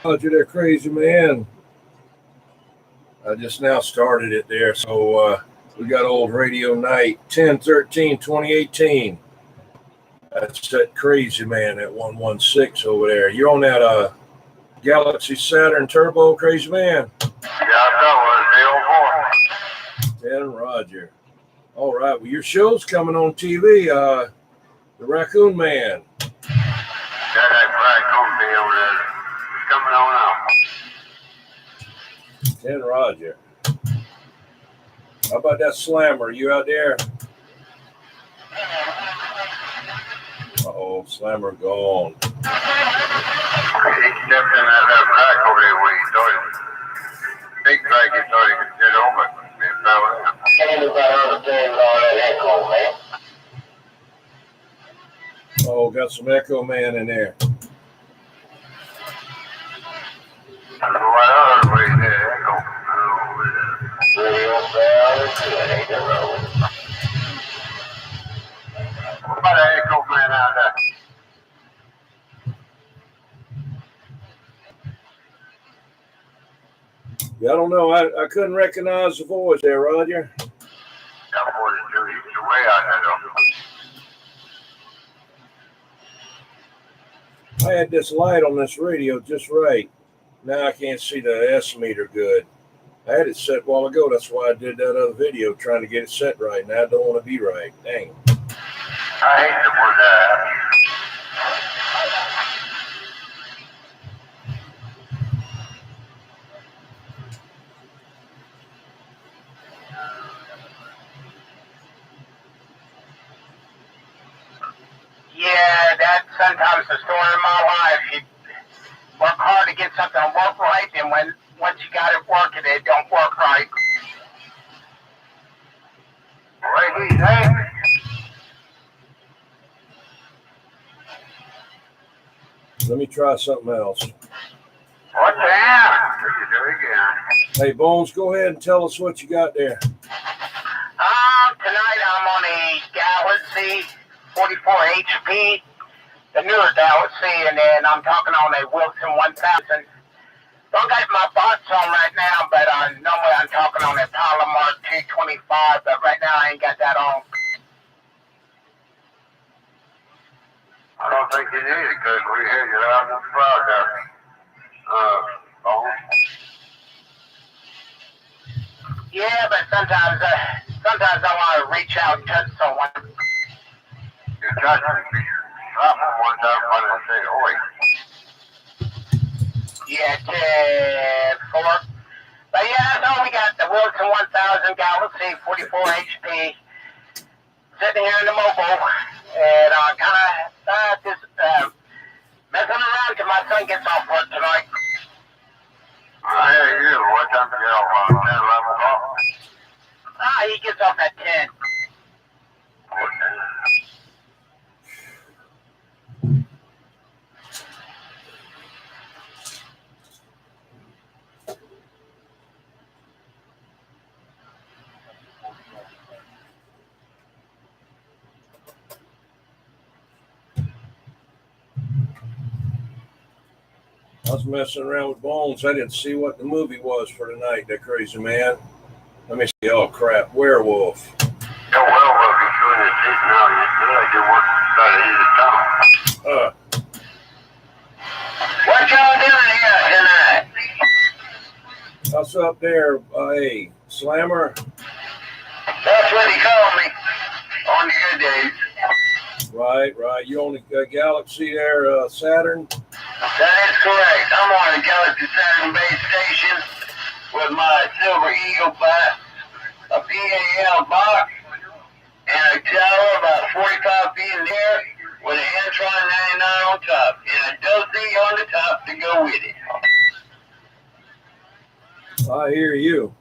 Roger there, crazy man. I just now started it there. So we got old radio night 10/13/2018. That's that crazy man at 116 over there. You're on that Galaxy Saturn Turbo, crazy man. Yeah, I know. It's the old boy. 10 Roger. All right. Well, your show's coming on TV. The Raccoon Man. That raccoon be over there. It's coming on out. 10 Roger. How about that Slammer? You out there? Uh-oh, Slammer gone. He stepped in that crack over there where he started. Big crack, he thought he could get over it. He fell in. Anybody understand all that echo, man? Oh, got some Echo Man in there. That's what I heard where he did echo. What about that echo man out there? Yeah, I don't know. I couldn't recognize the voice there, Roger. That boy is too way out there, though. I had this light on this radio just right. Now I can't see the S meter good. I had it set a while ago. That's why I did that other video, trying to get it set right. Now I don't want to be right. Dang. I hate the word that. Yeah, that's sometimes the story of my life. You work hard to get something to work right, and once you got it working, it don't work right. What did he say? Let me try something else. What the hell? What you do again? Hey, Bones, go ahead and tell us what you got there. Tonight I'm on a Galaxy 44 HP, the newer Galaxy, and then I'm talking on a Wilson 1000. Don't got my box on right now, but normally I'm talking on a Palomar 225, but right now I ain't got that on. I don't think you need it because we hear you loud and proud there. Yeah, but sometimes I want to reach out and touch someone. You touch me. Drop him one time when I say, oi. Yeah, 10-4. But yeah, that's all we got. The Wilson 1000 Galaxy 44 HP. Sitting here in the mobile. And kind of just messing around till my son gets off work tonight. I hear you. What time do you get off? 10, 11 o'clock? He gets off at 10. I was messing around with Bones. I didn't see what the movie was for tonight, that crazy man. Let me see. Oh, crap. Werewolf. Yeah, well, if you're doing this seat now, you work inside of his town. What y'all doing here tonight? What's up there? Hey, Slammer? That's what he called me on the good days. Right. You on the Galaxy there, Saturn? That is correct. I'm on the Galaxy Saturn base station with my Silver Eagle box, a PAL box, and a tower about 45 feet in the air with an Antron 99 on top, and a Dosey on the top to go with it. I hear you.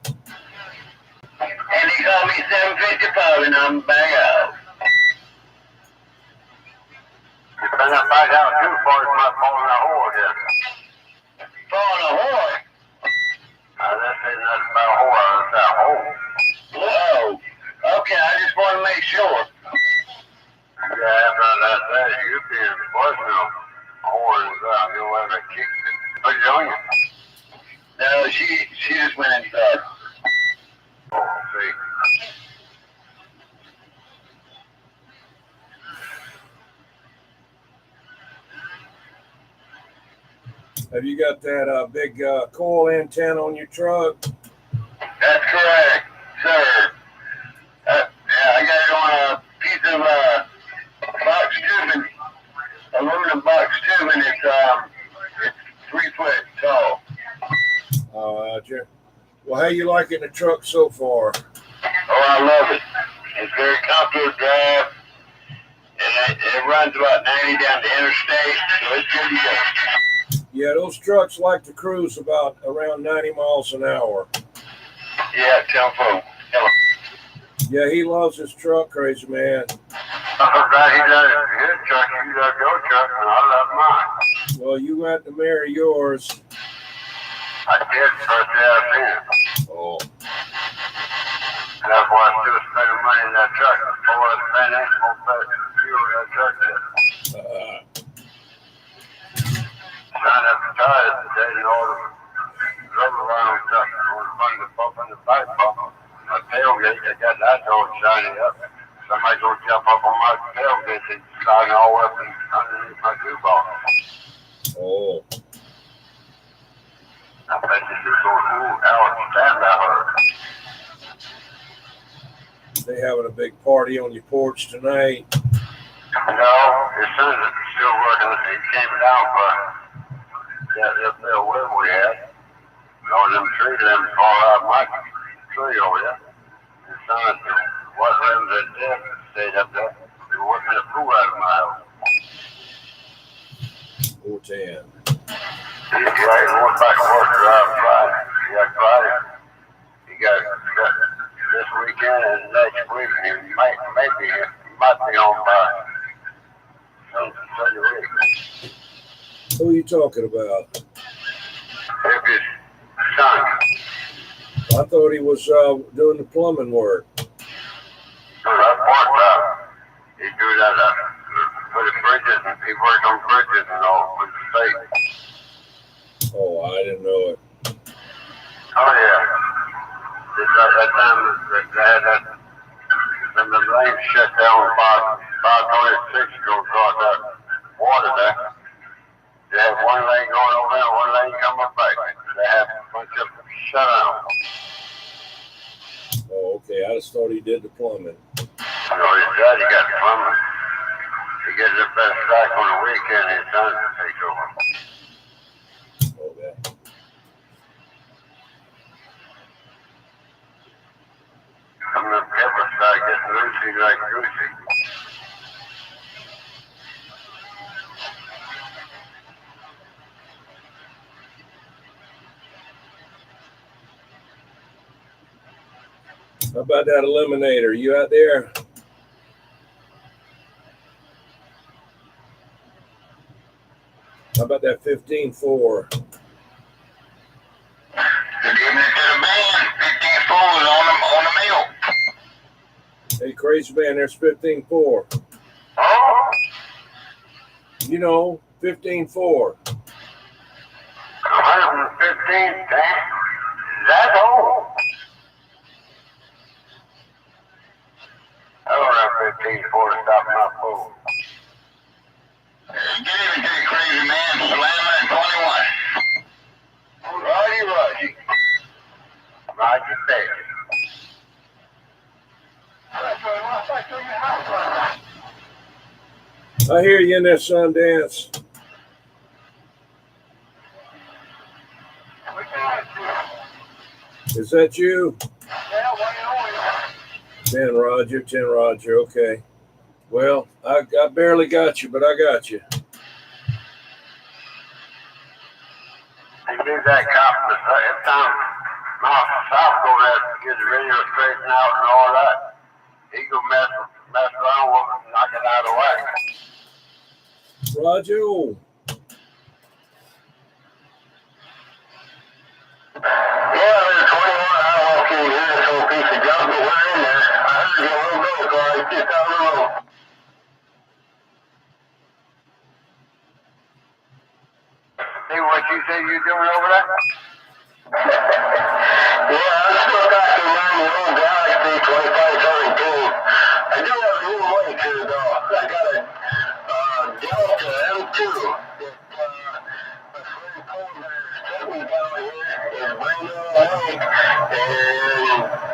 And he called me 755, and I'm back out. You better not back out too far, you might fall in a hole there. Fall in a hole? This ain't nothing about a hole, it's a hole. Whoa. Okay, I just want to make sure. Yeah, after that, you'll be in the voice now. Hole is out, you'll have to kick it. Put it on you. but she just went inside. Oh, see. Have you got that big coil antenna on your truck? That's correct, sir. Yeah, I got it on a piece of box tubing, aluminum box tubing. It's 3 foot tall. Roger. Well, how you liking the truck so far? Oh, I love it. It's very comfortable to drive, and it runs about 90 down the interstate, so it's good to go. Yeah, those trucks like to cruise about around 90 miles an hour. Yeah, tell folks. Yeah, he loves his truck, crazy man. I'm glad he loves his truck. You love your truck, and I love mine. Well, you got to marry yours. I did first day I seen it. Oh. And that's why I'm still spending money in that truck. Before I spend it, I'll pay fuel in that truck there. Trying up the tires today and all the rubber around stuff. I was running the bump and the back bump. My tailgate, I got that all shiny up. Somebody go jump up on my tailgate and slide all up underneath my two ball. Oh. I bet you just go, ooh, Alan, stand that hurt. They having a big party on your porch tonight. No, his son is still working. He came down for that little whip we had. All them trees them fall out my tree over there. His son, what limbs that dead stayed up there. They were working the fool out of my house. 410. He went back and worked around Friday. He got Friday. He got this weekend and next week. He might be on by Sunday week. Who are you talking about? If his son. I thought he was doing the plumbing work. So that part, he do that for the bridges, and he worked on bridges and all with the state. Oh, I didn't know it. Oh yeah. Just like that time they had that, when the lane shut down about 526 go across that water there. They had one lane going over there, one lane coming back. They had a bunch of shutdown. Oh, okay. I just thought he did the plumbing. You know, his daddy got plumbing. He gets the best back on the weekend, his son takes over. Okay. Some of them peppers start getting loosey like goosey. How about that eliminator? You out there? How about that 15-4? Good evening to the band. 15-4 is on the mill. Hey, crazy man, there's 15-4. Oh? You know, 15-4. 115? That's old. I don't have 15-4 to stop my boat. Good evening to you, crazy man. Slammer at 21. Roger. Roger, baby. I hear you in there, Sundance. Is that you? Yeah, what do you know? 10 Roger, 10 Roger. Okay. Well, I barely got you, but I got you. He leaves that cop every time Mount South go there to get the radio straightened out and all that. He go mess around with it and knock it out of whack. Roger. Yeah, there's 21. I walked in here, this whole piece of junk, but we're in there. I heard you a little bit, so I just out of the road. See what you said you're doing over there?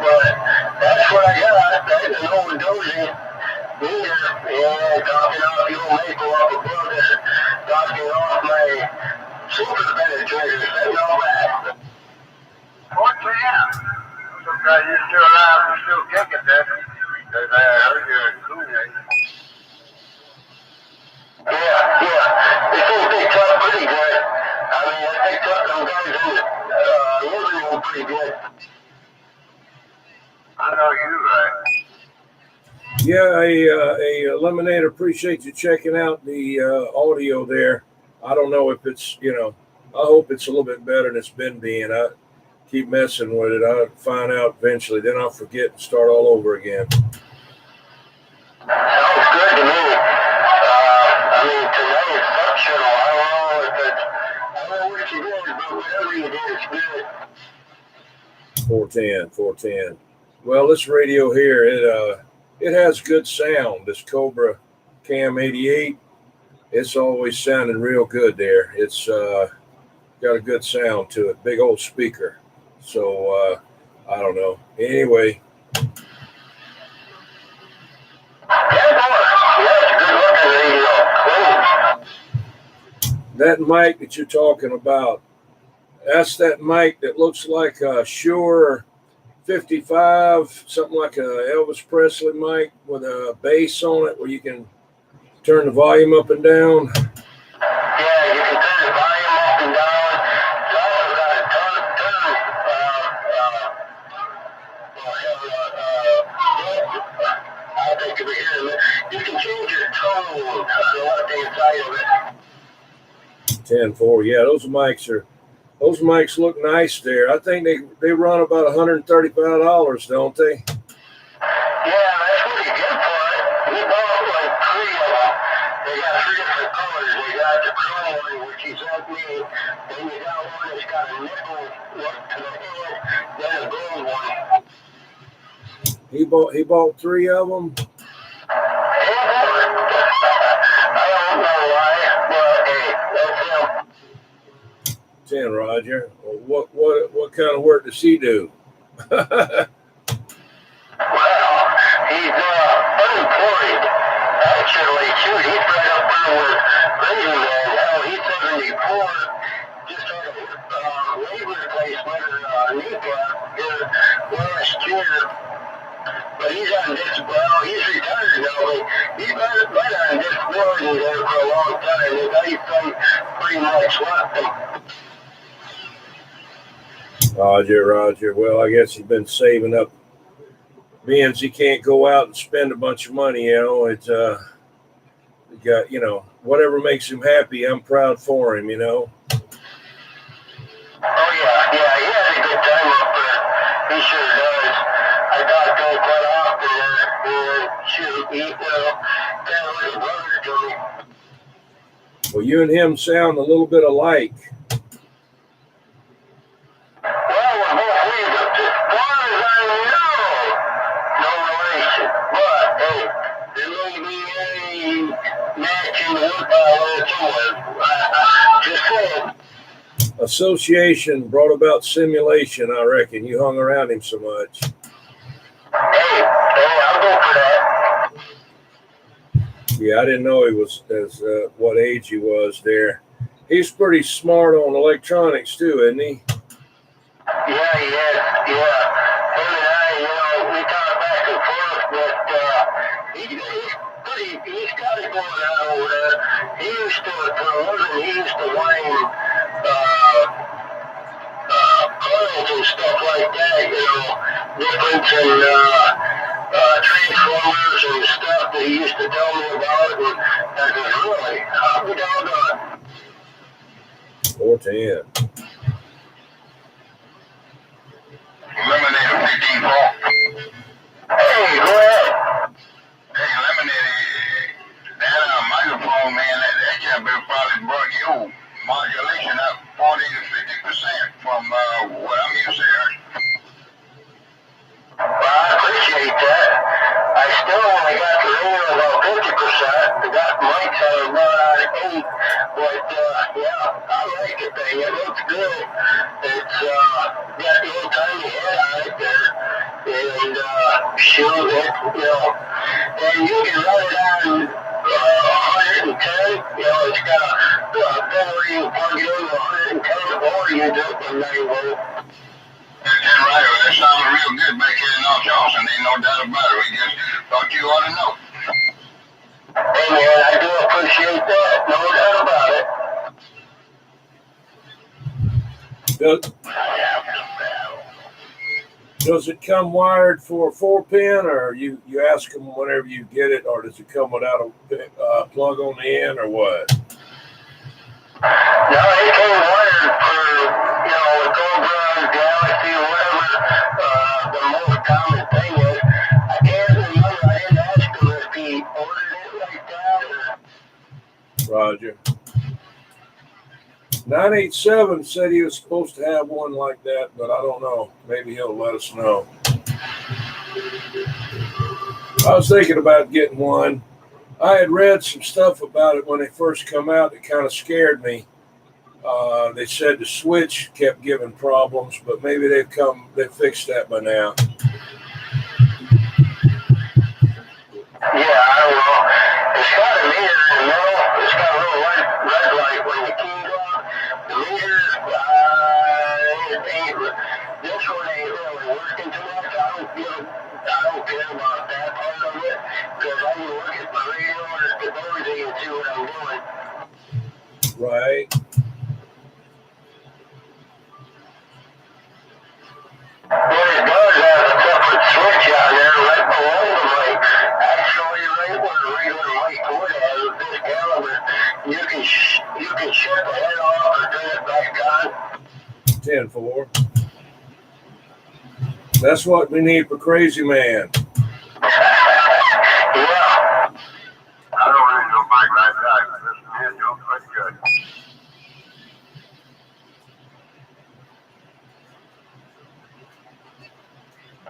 But that's what I got. That's an old dozy meter. And topping off the old maple up above it. Topping off my super penetrator. Setting all that. What for him? Sometimes you're still alive and still kicking, Dad. Because I heard you're a cool. Yeah. They think they tough pretty good. I mean, I think tough them guys in the living room pretty good. I know you're right. Yeah, a Lemonade, appreciate you checking out the audio there. I don't know if it's, I hope it's a little bit better than it's been being. I keep messing with it. I'll find out eventually. Then I'll forget and start all over again. Sounds good to me. I mean, today is functional. I don't know what you did, but whatever you did, it's good. 410. Well, this radio here, it has good sound. This Cobra Cam 88, it's always sounding real good there. It's got a good sound to it. Big old speaker. So, I don't know. Anyway. That mic that you're talking about, that's that mic that looks like a Shure 55, something like a Elvis Presley mic with a bass on it where you can turn the volume up and down. Yeah, you can turn the volume up and down. It's also got a I think of it here. You can change your tone on the inside of it. 10-4, yeah, those mics look nice there. I think they run about $135, don't they? Yeah, that's what he did for it. He bought like 3 of them. They got 3 different colors. They got the chrome one, which he sent me. Then you got one that's got a nickel look to the head. Then a gold one. He bought 3 of them. I don't know why, but hey, that's him. 10, Roger. Well, what kind of work does he do? Well, he's unemployed. Actually, shoot, he's right up there with Crazy Man. Hell, he's 74. Just had a labor replacement or kneecap here last year. But he's on disability. He's retired now, but he's been on disability there for a long time. His eyesight pretty much left him. Roger. Well, I guess he's been saving up. Means he can't go out and spend a bunch of money, It's got, whatever makes him happy. I'm proud for him, Oh yeah, he has a good time up there. He sure does. I talk to him quite often and shoot, he, kind of like a brother to me. Well, you and him sound a little bit alike. Well, we're both legal. As far as I know, no relation. But, hey, there may be a match in the woodpile somewhere. Just saying. Association brought about simulation, I reckon. You hung around him so much. Hey, I'll go for that. Yeah, I didn't know he was what age he was there. He's pretty smart on electronics too, isn't he? Yeah, he is. Yeah. Him and I, we talk back and forth, but he's got it going on over there. He used to, for a living, he used to line coils and stuff like that, difference in transformers and stuff that he used to tell me about. And I said, really? How we doggone? 410. Lemonade 15 ball. Hey, go ahead. Hey, Lemonade, that microphone, man, that job probably brought your modulation up 40 to 50% from what I'm used to hearing. Well, I appreciate that. I still only got the radio about 50%. I got mics at about 8, but yeah, I like it, baby. and it looks good. It's got a little tiny head on it there, and shoot it, and you can run it on 110. It's got a thing where you plug it in 110, or you do it with 9 volt. That's right. That sounds real good back here in North Charleston. Ain't no doubt about it. We just thought you ought to know. Hey man, I do appreciate that. No doubt about it. Does it come wired for a 4-pin, or you ask them whenever you get it, or does it come without a plug on the end, or what? No, it came wired for, the Cobra, Galaxy, whatever the most common thing is. I can't remember. I didn't ask him if he ordered it like that. Roger. 987 said he was supposed to have one like that, but I don't know. Maybe he'll let us know. I was thinking about getting one. I had read some stuff about it when they first come out. It kind of scared me. They said the switch kept giving problems, but maybe they fixed that by now. Yeah, I don't know. It's got a meter in the middle. It's got a little red light when you key off. The meter, this one ain't really working too much. I don't care about that part of it, because I can look at my radio or stability and see what I'm doing. Right. What it does has a separate switch on there right below the mic. Actually, right where the regular mic would have with this caliber, you can shut the head off or turn it back on. 10-4. That's what we need for Crazy Man. Yeah. I don't really know mic like that. This man don't look good.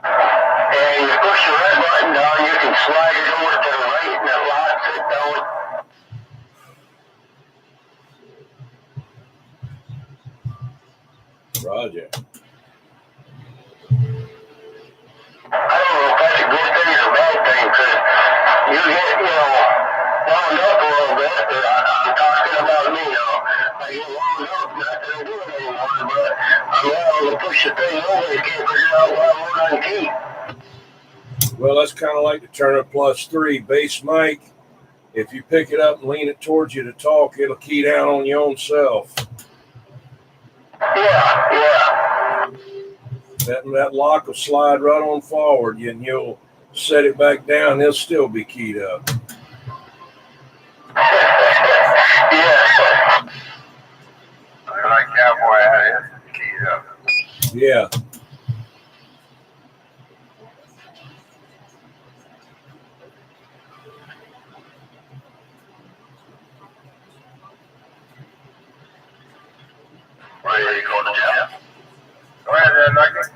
And you push the red button down, you can slide it over to the right and it locks it down. Roger. I don't know if that's a good thing or a bad thing, because you get, wound up a little bit, or I'm talking about me, I get wound up, not that I do it anymore, but I'm able to push the thing over, you can't figure out why I'm on key. Well, that's kind of like the Turner Plus 3 bass mic. If you pick it up and lean it towards you to talk, it'll key down on your own self. Yeah. That lock will slide right on forward, and you'll set it back down. It'll still be keyed up. Yeah. Like cowboy hat, it's keyed up. Yeah. Where are you going to jail? Go ahead there, Lucky.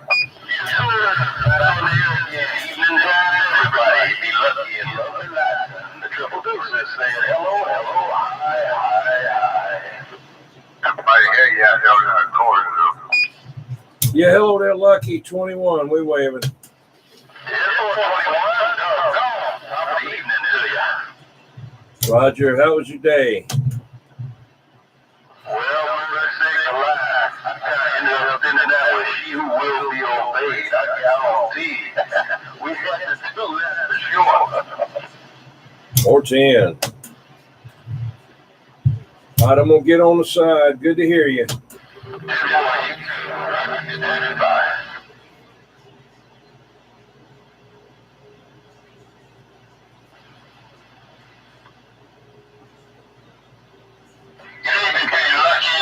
Evening time, everybody. Be lucky and lovely life. The triple deuces saying hello, hi. Everybody hear you out there in the corner now. Yeah, hello there, Lucky 21. We waving. Hello, 21. No. Top of the evening to you. Roger, how was your day? Well, let's say the lie. I ended up thinking that was she who will be obeyed. I guarantee. We had to do that for sure. 410. All right, I'm going to get on the side. Good to hear you. Bye.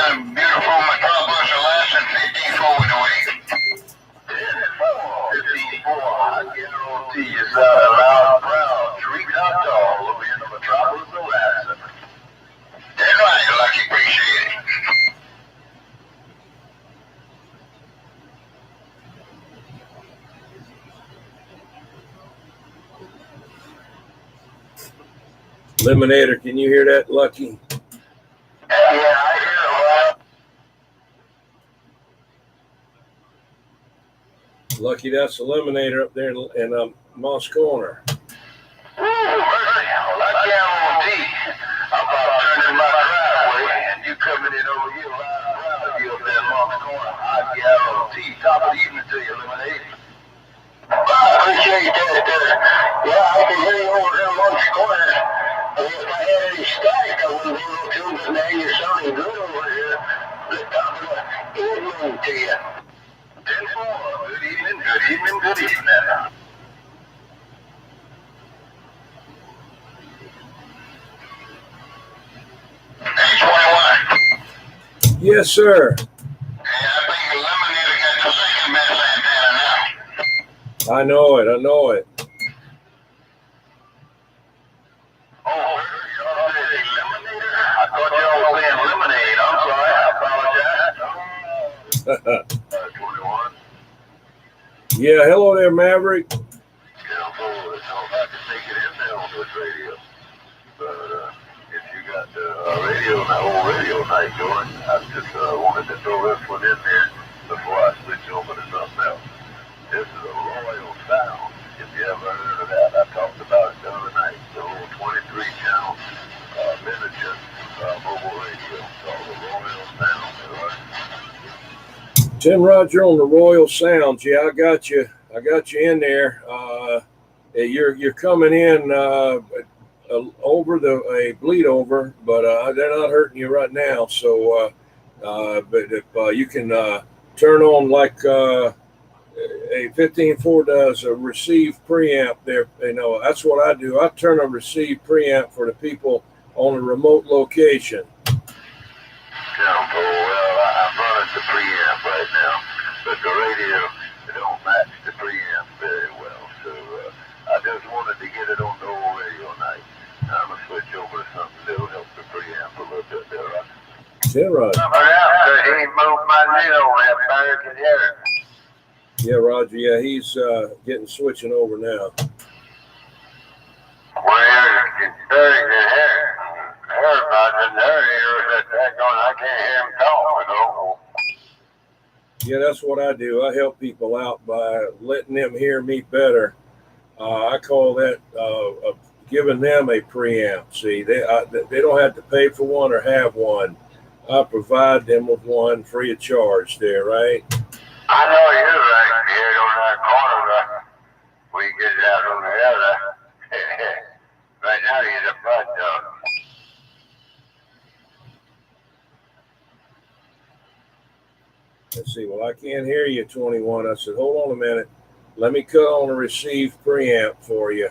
Beautiful metropolis of less than 15 forward away. 15-4. I guarantee you, loud, proud, treat out all over in the metropolis of less. That's right, Lucky. Appreciate it. Eliminator, can you hear that, Lucky? Yeah, I hear it. Lucky that's Eliminator up there in Moss Corner. Lucky I'm on D. I'm about to turn in my driveway, and you coming in over here right around you up there in Moss Corner. I'll get out on T. Top of the evening to you, Eliminator. I appreciate that. Yeah, I can hear you over here in Moss Corner. If I had any static, I wouldn't be able to, but man, you're sounding good over here. Let's talk about evening to you. 10-4. Good evening, good evening, good evening. H21. Yes, sir. Yeah, I think Eliminator got the second best antenna now. I know it. Oh, y'all said Eliminator? I thought y'all were saying Lemonade. I'm sorry, I apologize. 21. Yeah, hello there, Maverick. Yeah, I'm forward. I don't know if I can take it in there on this radio. But if you got radio, the whole radio night going, I just wanted to throw this one in there before I switch over to something else. This is a Royal Sound. If you ever heard of that, I talked about it the other night. The old 23-channel miniature mobile radio called the Royal Sound. Right? 10 Roger on the Royal Sounds. Yeah, I got you in there. You're coming in over a bleed over, but they're not hurting you right now. So, but if you can turn on like a 15.4 does a receive preamp there, that's what I do. I turn a receive preamp for the people on a remote location. Yeah, well, I'm running the preamp right now, but the radio, it don't match the preamp very well. So I just wanted to get it on the old radio night. I'm going to switch over to something that'll help the preamp a little bit there, right? 10 Roger. He moved my needle that better can hear it. Yeah, Roger. Yeah, he's getting switching over now. Well, it's very good hair. Everybody's in their ears that going, I can't hear him talk. Yeah, that's what I do. I help people out by letting them hear me better. I call that giving them a preamp. See, they don't have to pay for one or have one. I provide them with one free of charge there, right? I know you're right here on that corner. We get it out on the other. Right now he's a bud dog. Let's see. Well, I can't hear you, 21. I said, hold on a minute. Let me cut on a receive preamp for you,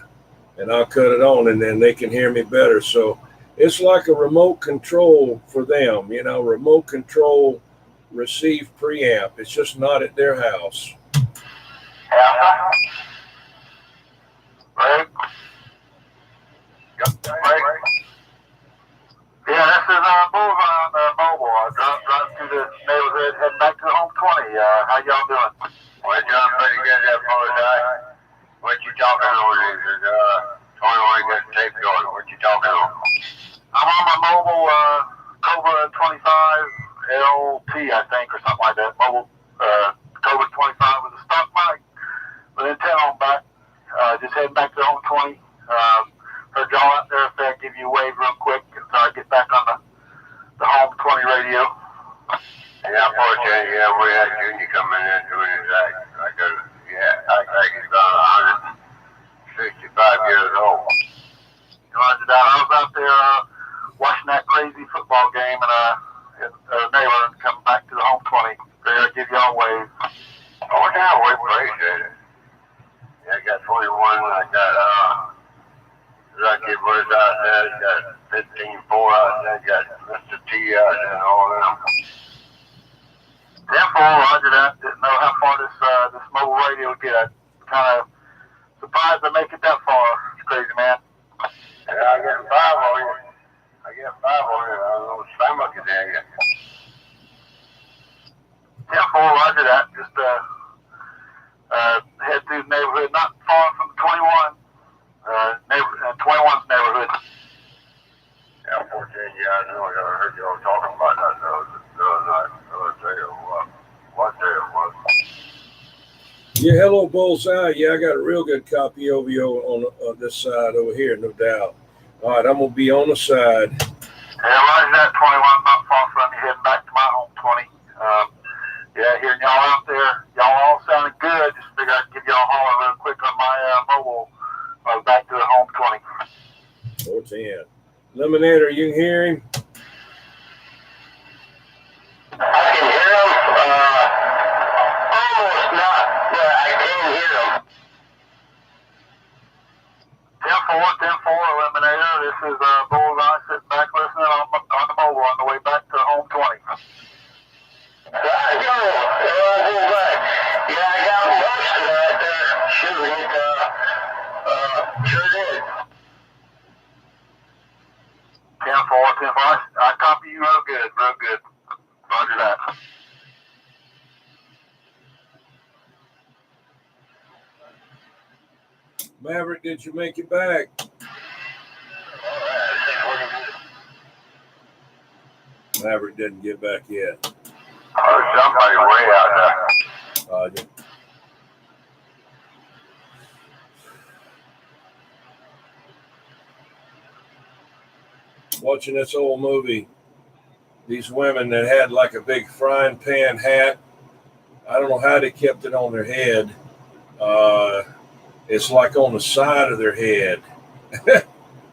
and I'll cut it on, and then they can hear me better. So it's like a remote control for them, remote control receive preamp. It's just not at their house. Right? Right? Yeah, this is mobile. I drive through the neighborhood, heading back to home 20. How y'all doing? Well, John, pretty good there, boys. What you talking on? Is 21 got the tape going. What you talking on? I'm on my mobile Cobra 25 LT, I think, or something like that. Mobile Cobra 25 with a stock mic with antenna on back. Just heading back to home 20. Heard y'all out there, if I give you a wave real quick until I get back on the home 20 radio. Yeah, unfortunately, we had Junior coming in doing his act. I think he's about 165 years old. Roger that. I was out there watching that crazy football game in the neighborhood and coming back to the home 20. I'll give y'all a wave. Oh, yeah, we appreciate it. Yeah, I got 21. I got Lucky Birds out there. You got 15-4 out there. You got Mr. T out there and all them. 10-4, roger that. Didn't know how far this mobile radio would get. I'm kind of surprised they make it that far. It's crazy, man. Yeah, I get 5 on you. I don't know what stomach is in you. 10-4, roger that. Just head through the neighborhood, not far from 21. 21's neighborhood. Yeah, 14, I know. I heard y'all talking about that the other night. I'll tell you what day it was. Yeah, hello, Bullseye. Yeah, I got a real good copy of you on this side over here, no doubt. All right, I'm going to be on the side. Yeah, Roger that, 21, not far from you, heading back to my home 20. Yeah, hearing y'all out there, y'all all sounding good. Just figured I'd give y'all a holler real quick on my mobile. Back to the home 20. 410. Eliminator, you can hear him? I can hear him. Almost not, but I can hear him. 10-4, Eliminator. This is Bullseye sitting back listening on the mobile on the way back to home 20. Right, go. Bullseye. Yeah, I got most of that there. Shooting it, sure did. 10-4. I copy you real good, real good. Roger that. Maverick, did you make it back? Maverick didn't get back yet. Somebody way out there. Watching this old movie, these women that had like a big frying pan hat. I don't know how they kept it on their head. It's like on the side of their head.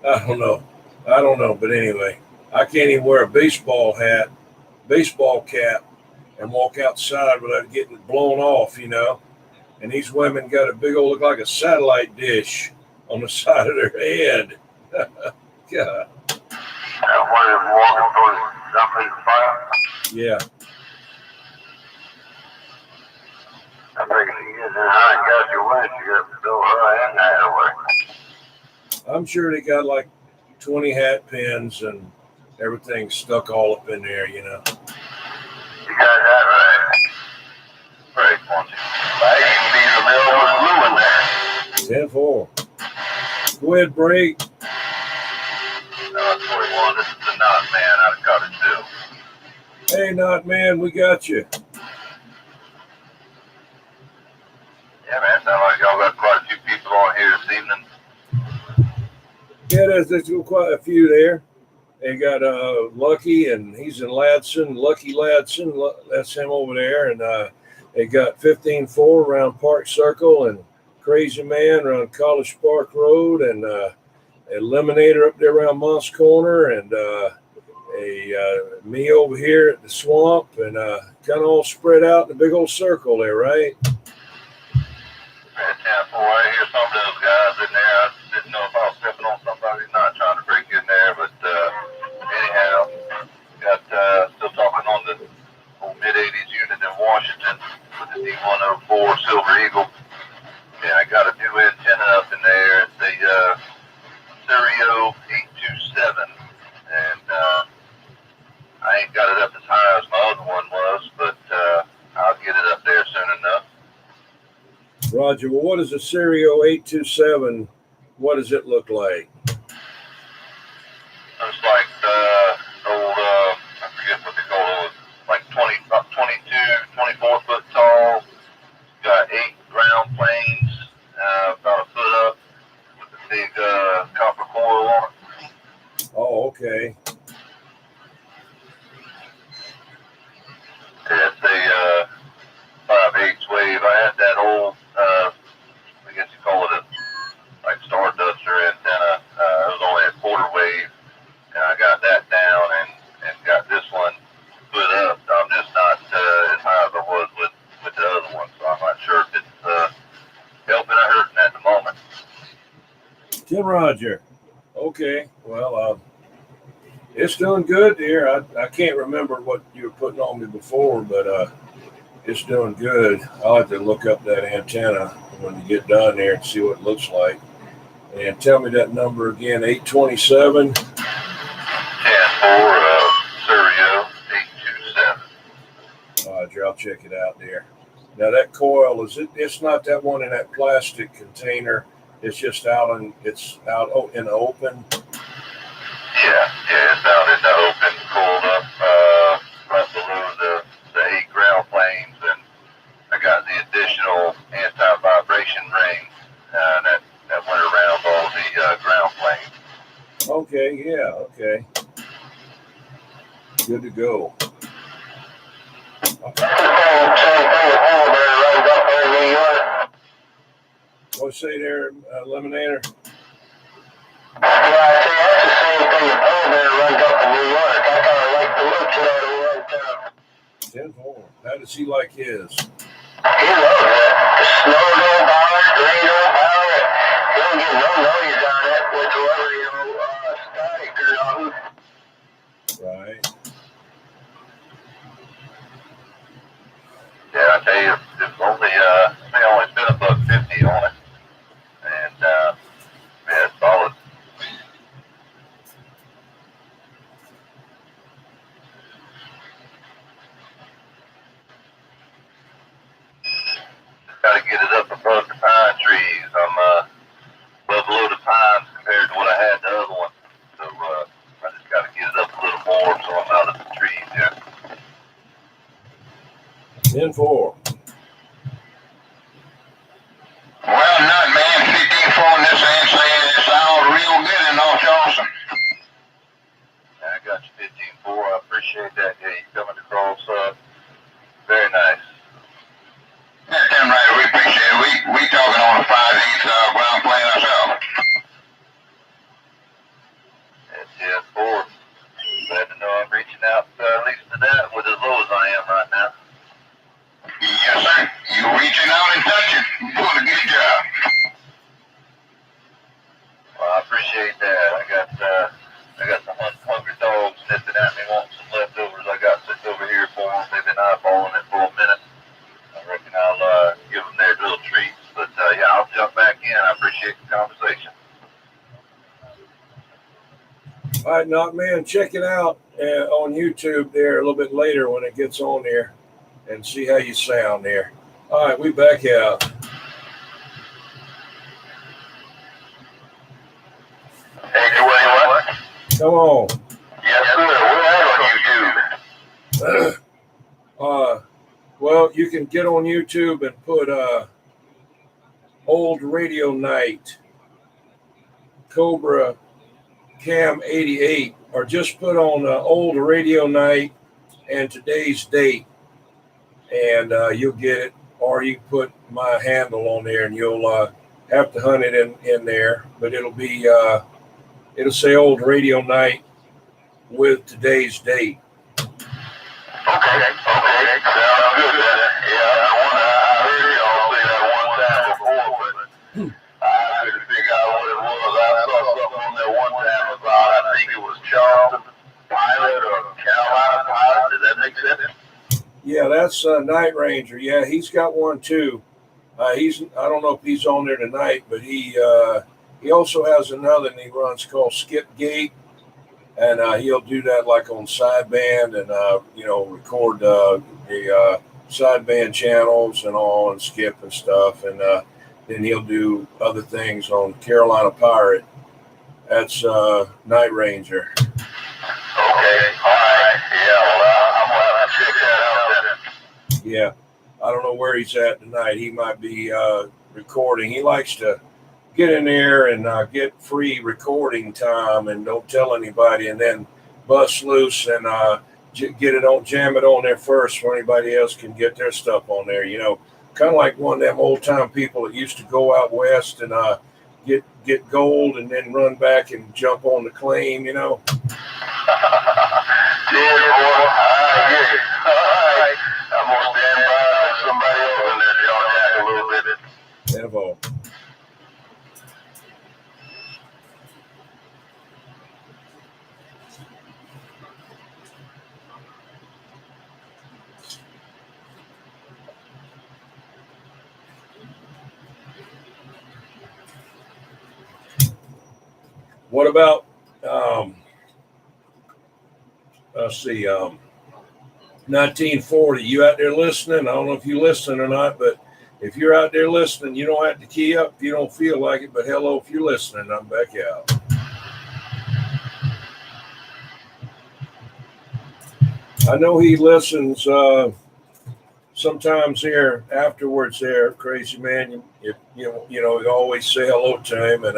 I don't know. But anyway, I can't even wear a baseball cap, and walk outside without getting it blown off, you know. And these women got a big old, look like a satellite dish on the side of their head. God. Walking towards somebody's fire. Yeah. I figured you get in high and got your winch, you got to go high and that way. I'm sure they got like 20 hat pins and everything stuck all up in there, you know. You got that right. Right, won't you? I can be the mill was moving there. 10-4. Go ahead, break. 21, this is the Knot Man out of Cottage 2. Hey, Knot Man, we got you. Yeah, man, sounds like y'all got quite a few people on here this evening. Yeah, there's quite a few there. They got Lucky, and he's in Ladson. Lucky Ladson, that's him over there. And they got 15-4 around Park Circle, and Crazy Man around College Park Road, and Eliminator up there around Moss Corner, and me over here at the swamp, and kind of all spread out in a big old circle there, right? I hear some of those guys in there. I didn't know if I was stepping on somebody, not trying to break in there, but anyhow, got still talking on the old mid-80s unit in Washington with the D104 Silver Eagle. And I got a new antenna up in there. It's a Stereo 827, and I ain't got it up as high as my other one was, but I'll get it up there soon enough. Roger. Well, what is a Stereo 827? What does it look like? It's like old, I forget what they call it, like 24 foot tall. Got 8 ground planes, about a foot up, with a big copper coil on it. Oh, okay. It's a 5/8 wave. I had that old, I guess you call it a like Starduster antenna. It was only a quarter wave, and I got that down and got this one put up. I'm just not as high as I was with the other one, so I'm not sure if it's helping or hurting at the moment. Tim Roger. Okay. Well, it's doing good here. I can't remember what you were putting on me before, but it's doing good. I'll have to look up that antenna when you get done there and see what it looks like. And tell me that number again, 827. 10-4 Stereo 827. Roger, I'll check it out there. Now that coil, it's not that one in that plastic container. It's just out in the open. Yeah, it's out in the open, pulled up right below the 8 ground planes, and I got the additional anti Okay, yeah, okay. Good to go. What's say there, Lemonator? Yeah, I say that's the same thing the polar bear runs up in New York. I kind of like the looks of that around town. 10-4. How does he like his? He loves it. The snow don't bother it, the rain don't bother it. He don't get no noise on it whatsoever, static or nothing. Right. Yeah, I tell you, it's only they only spent $1.50 on it, and yeah, it's solid. Got to get it up above the pine trees. I'm well below the pines compared to what I had the other one, so I just got to get it up a little more so I'm out of the trees here. 10-4. Well, not man, 15-4 in this hand saying it sounds real good and all awesome. I got you 15-4. I appreciate that. Yeah, you coming across very nice. That's damn right. We appreciate it. We talking on a 5-8 ground plane ourselves. That's 10-4. Glad to know I'm reaching out at least to that with as low as I am right now. Yes, sir. You reaching out and touching. You're doing a good job. Well, I appreciate that. I got some hungry dogs sniffing at me, wanting some leftovers I got sitting over here for them. They've been eyeballing it for a minute. I reckon I'll give them their little treats. But yeah, I'll jump back in. I appreciate the conversation. All right, Knockman, check it out on YouTube there a little bit later when it gets on there and see how you sound there. All right, we back out. Hey, Dwayne, what? Come on. Yes, sir. We're on YouTube. Well, you can get on YouTube and put Old Radio Night, Cobra Cam 88, or just put on Old Radio Night and today's date, and you'll get it. Or you can put my handle on there, and you'll have to hunt it in there. But it'll be it'll say Old Radio Night with today's date. Okay. Sounds good. Yeah, I heard y'all say that one time before, but I couldn't figure out what it was. I saw something on there one time about, I think it was Charleston Pilot or Carolina Pilot. Does that make sense? Yeah, that's Night Ranger. Yeah, he's got one too. I don't know if he's on there tonight, but he also has another that he runs called Skip Gate. And he'll do that like on sideband and, record the sideband channels and all and skip and stuff. And then he'll do other things on Carolina Pirate. That's Night Ranger. Okay. All right. Yeah, well, I'm going to have to check that out then. Yeah. I don't know where he's at tonight. He might be recording. He likes to get in there and get free recording time and don't tell anybody, and then bust loose and get it on, jam it on there first so anybody else can get their stuff on there. Kind of like one of them old time people that used to go out west and get gold and then run back and jump on the claim. Yeah, boy. I get it. All right. I'm gonna stand by somebody else in there, y'all jack a little bit. Evo. What about, let's see, 1940? You out there listening? I don't know if you listen or not, but if you're out there listening, you don't have to key up if you don't feel like it. But hello, if you're listening, I'm back out. I know he listens sometimes here afterwards. There, crazy man. You always say hello to him, and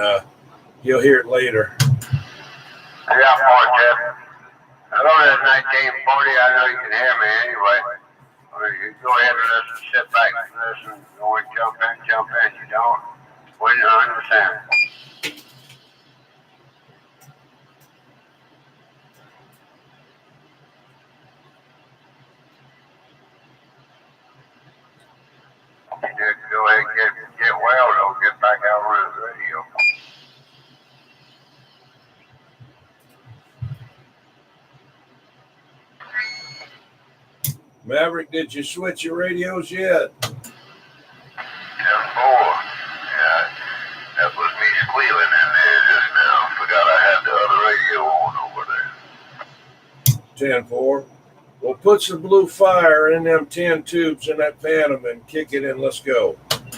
you'll hear it later. Yeah, boy, Jeff. Hello, that's 1940. I know you can hear me anyway. You go ahead and listen, sit back and listen. You want to jump in, jump in. You don't, we don't understand. Go ahead and get well, though. Get back out on the radio. Maverick, did you switch your radios yet? 10-4. Yeah, that was me squealing in there just now. Forgot I had the other radio on over there. 10-4. Well, put some blue fire in them 10 tubes in that Phantom and kick it in. Let's go. Roger.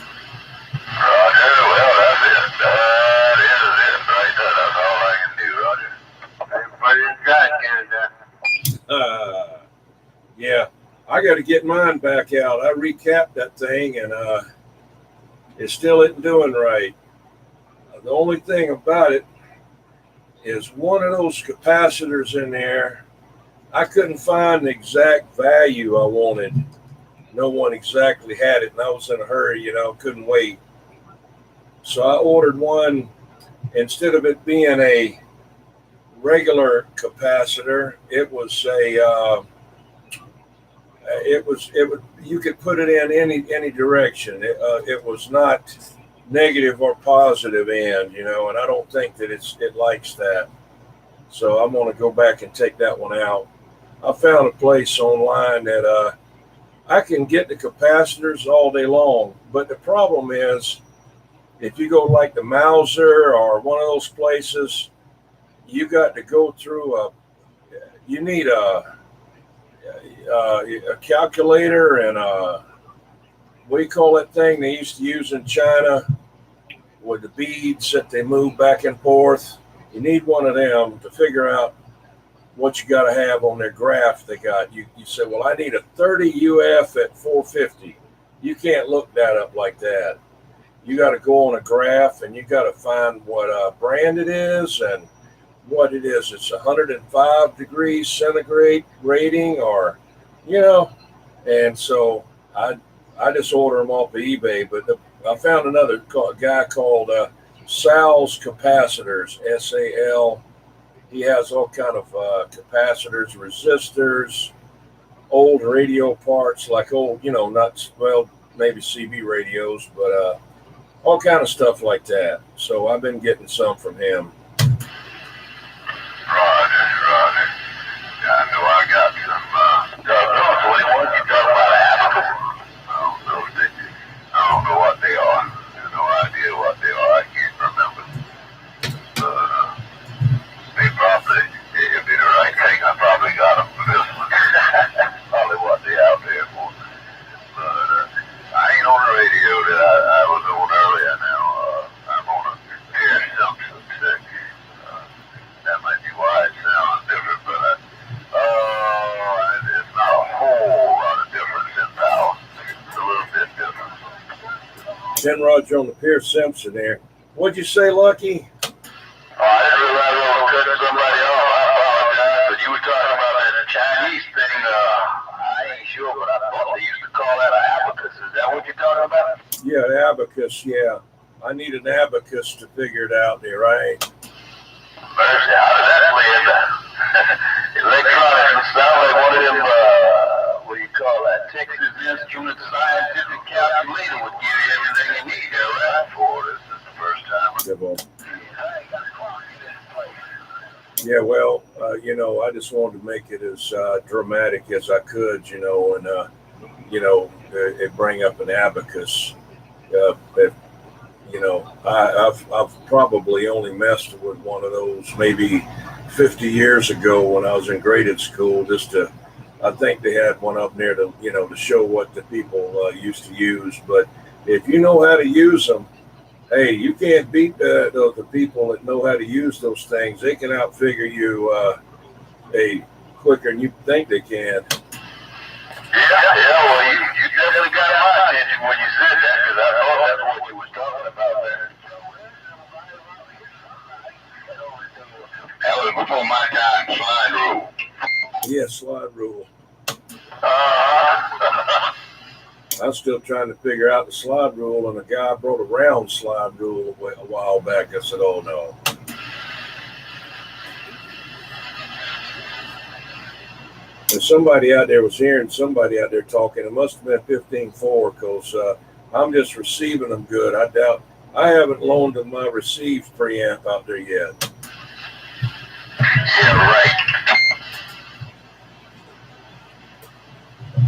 Well, that's it. That is it right there. That's all I can do, Roger. Everybody in track, Canada. Yeah. I got to get mine back out. I recapped that thing, and it still isn't doing right. The only thing about it is one of those capacitors in there, I couldn't find the exact value I wanted. No one exactly had it, and I was in a hurry, couldn't wait. So I ordered one. Instead of it being a regular capacitor, it was you could put it in any direction. It was not negative or positive end, and I don't think that it likes that. So I'm going to go back and take that one out. I found a place online that I can get the capacitors all day long, but the problem is if you go like the Mauser or one of those places, you got to go through you need a calculator and what do you call that thing they used to use in China with the beads that they move back and forth? You need one of them to figure out what you got to have on their graph they got. You say, well, I need a 30 UF at 450. You can't look that up like that. You got to go on a graph and you got to find what brand it is and what it is. It's 105 degrees centigrade rating or, and so I just order them off of eBay, but I found another guy called Sal's Capacitors, SAL. He has all kind of capacitors, resistors, old radio parts, like old, maybe CB radios, but all kind of stuff like that. So I've been getting some from him. Roger. Yeah, I know I got some. What you talking about? Abacus? I don't know what they are. I have no idea what they are. I can't remember. They probably, if they're the right thing, I probably got them for this one. That's probably what they out there for. But I ain't on the radio that I was on earlier now. I'm on a Air Simpson 6. That might be why it sounds different, but it's not a whole lot of difference in power. It's a little bit different. 10 Roger on the Pierce Simpson there. What'd you say, Lucky? I didn't realize I was cutting somebody off. I apologize, but you were talking about that Chinese thing. I ain't sure, but I thought they used to call that an abacus. Is that what you're talking about? Yeah, the abacus, yeah. I need an abacus to figure it out there, right? Mercy, how does that play in there? Electronics sound like one of them, what do you call that? Texas Instruments scientific calculator would give you everything you need there, right? This is the first time. Yeah, well. Yeah, well, I just wanted to make it as dramatic as I could, and, it bring up an abacus. I've probably only messed with one of those maybe 50 years ago when I was in graded school, I think they had one up there to show what the people used to use. But if you know how to use them, hey, you can't beat the people that know how to use those things. They can outfigure you quicker than you think they can. Yeah, well, you definitely got my attention when you said that, because I thought that's what you was talking about there. That was before I'm still trying to figure out the slide rule, and a guy brought a round slide rule a while back. I said, oh no. And somebody out there was hearing somebody out there talking. It must have been 15.4 because I'm just receiving them good. I doubt I haven't loaned them my received preamp out there yet. Yeah, right.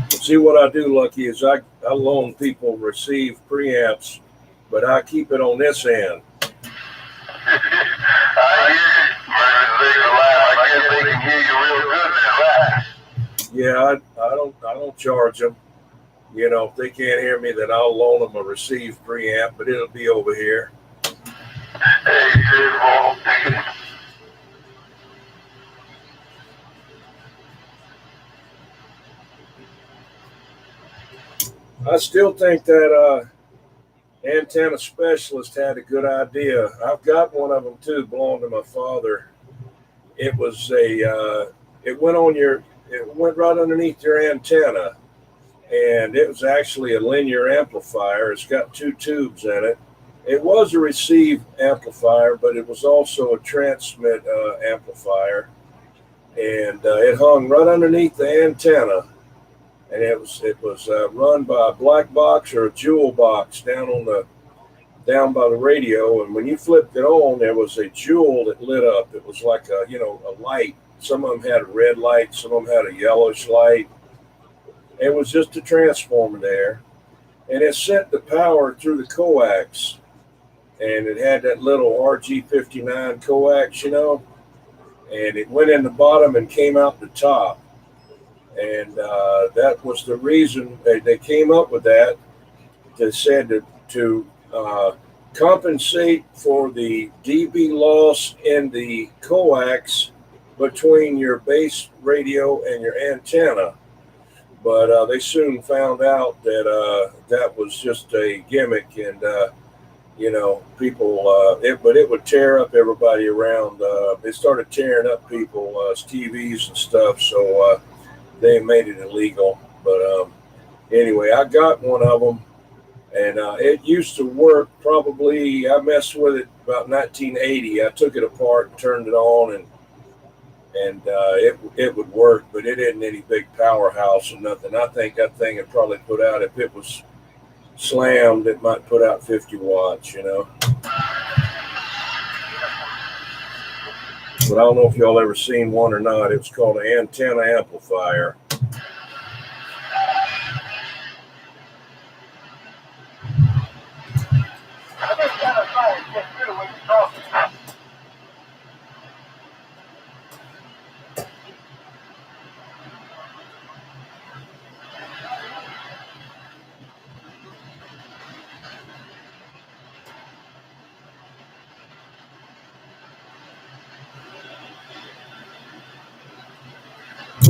See, what I do, Lucky, is I loan people receive preamps, but I keep it on this end. I guess they can hear you real good then, right? Yeah, I don't charge them. You know, if they can't hear me, then I'll loan them a received preamp, but it'll be over here. Hey, Jim, I still think that antenna specialist had a good idea. I've got one of them too, belonged to my father. It was it went right underneath your antenna, and it was actually a linear amplifier. It's got two tubes in it. It was a receive amplifier, but it was also a transmit amplifier, and it hung right underneath the antenna. And it was run by a black box or a jewel box down by the radio. And when you flipped it on, there was a jewel that lit up. It was like a light. Some of them had a red light, some of them had a yellowish light. It was just a transformer there, and it sent the power through the coax. And it had that little RG59 coax, and it went in the bottom and came out the top. And that was the reason they came up with that. They said to compensate for the dB loss in the coax between your base radio and your antenna. But they soon found out that that was just a gimmick, and people. But it would tear up everybody around. They started tearing up people's TVs and stuff, so they made it illegal. But anyway, I got one of them, and it used to work. Probably I messed with it about 1980. I took it apart and turned it on, and it would work, but it isn't any big powerhouse or nothing. I think that thing would probably put out, if it was slammed, it might put out 50 watts, But I don't know if y'all ever seen one or not. It was called an antenna amplifier.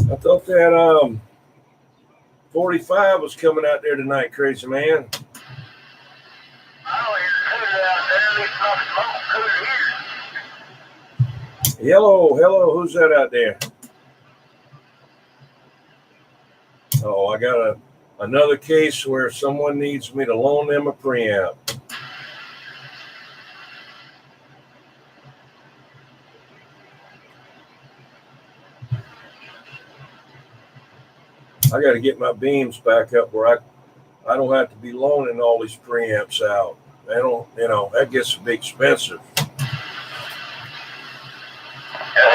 I thought that 45 was coming out there tonight, crazy man. oh, it's good out there. It's not smoke good here. Hello, who's that out there? Oh, I got another case where someone needs me to loan them a preamp. I got to get my beams back up where I don't have to be loaning all these preamps out. They don't, that gets to be expensive. I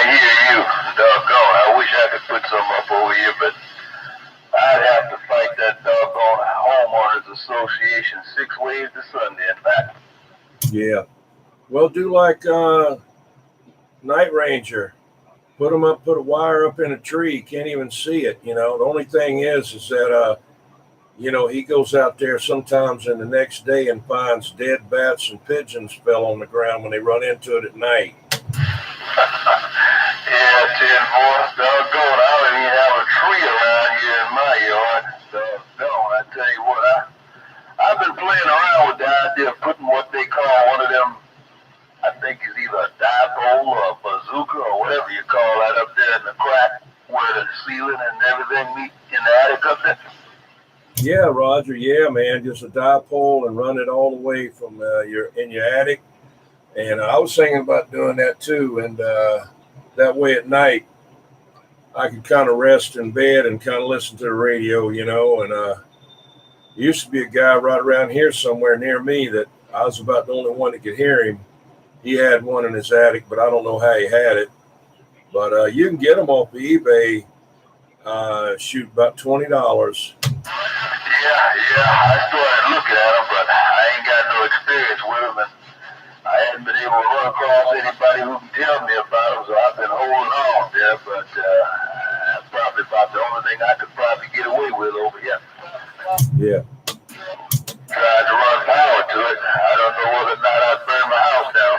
hear you, doggone. I wish I could put some up over here, but I'd have to fight that doggone homeowners association 6 ways to Sunday and back. Yeah. Well, do like Night Ranger. Put them up, put a wire up in a tree. You can't even see it. The only thing is that, he goes out there sometimes in the next day and finds dead bats and pigeons fell on the ground when they run into it at night. Yeah, Tim, boy, doggone, I don't even have a tree around here in my yard. Doggone, I tell you what, I've been playing around with the idea of putting what they call one of them, I think it's either a dipole or a bazooka or whatever you call that up there in the crack where the ceiling and everything meet in the attic up there. Yeah, Roger. Yeah, man. Just a dipole and run it all the way from your attic. And I was thinking about doing that too. And that way at night, I could kind of rest in bed and kind of listen to the radio, And there used to be a guy right around here somewhere near me that I was about the only one that could hear him. He had one in his attic, but I don't know how he had it. But you can get them off of eBay. Shoot, about $20. Yeah, I started looking at them, but I ain't got no experience with them, and I hadn't been able to run across anybody who can tell me about them, so I've been holding on there, but that's probably about the only thing I could probably get away with over here. Yeah. Tried to run power to it. I don't know whether or not I'd burn my house down.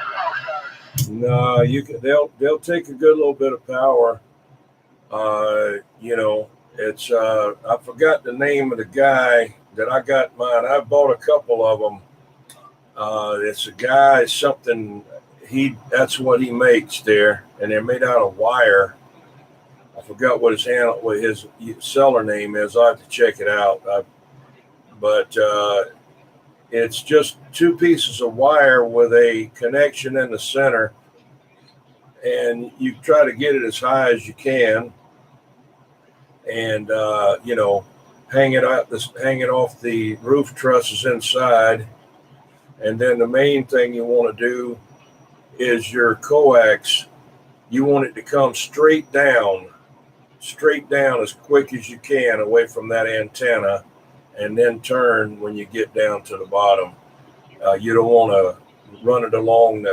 No, you can. They'll take a good little bit of power. It's I forgot the name of the guy that I got mine. I bought a couple of them. It's a guy something. That's what he makes there, and they're made out of wire. I forgot what his seller name is. I have to check it out. But it's just two pieces of wire with a connection in the center, and you try to get it as high as you can, and hang it off the roof trusses inside. And then the main thing you want to do is your coax. You want it to come straight down as quick as you can away from that antenna, and then turn when you get down to the bottom. You don't want to run it along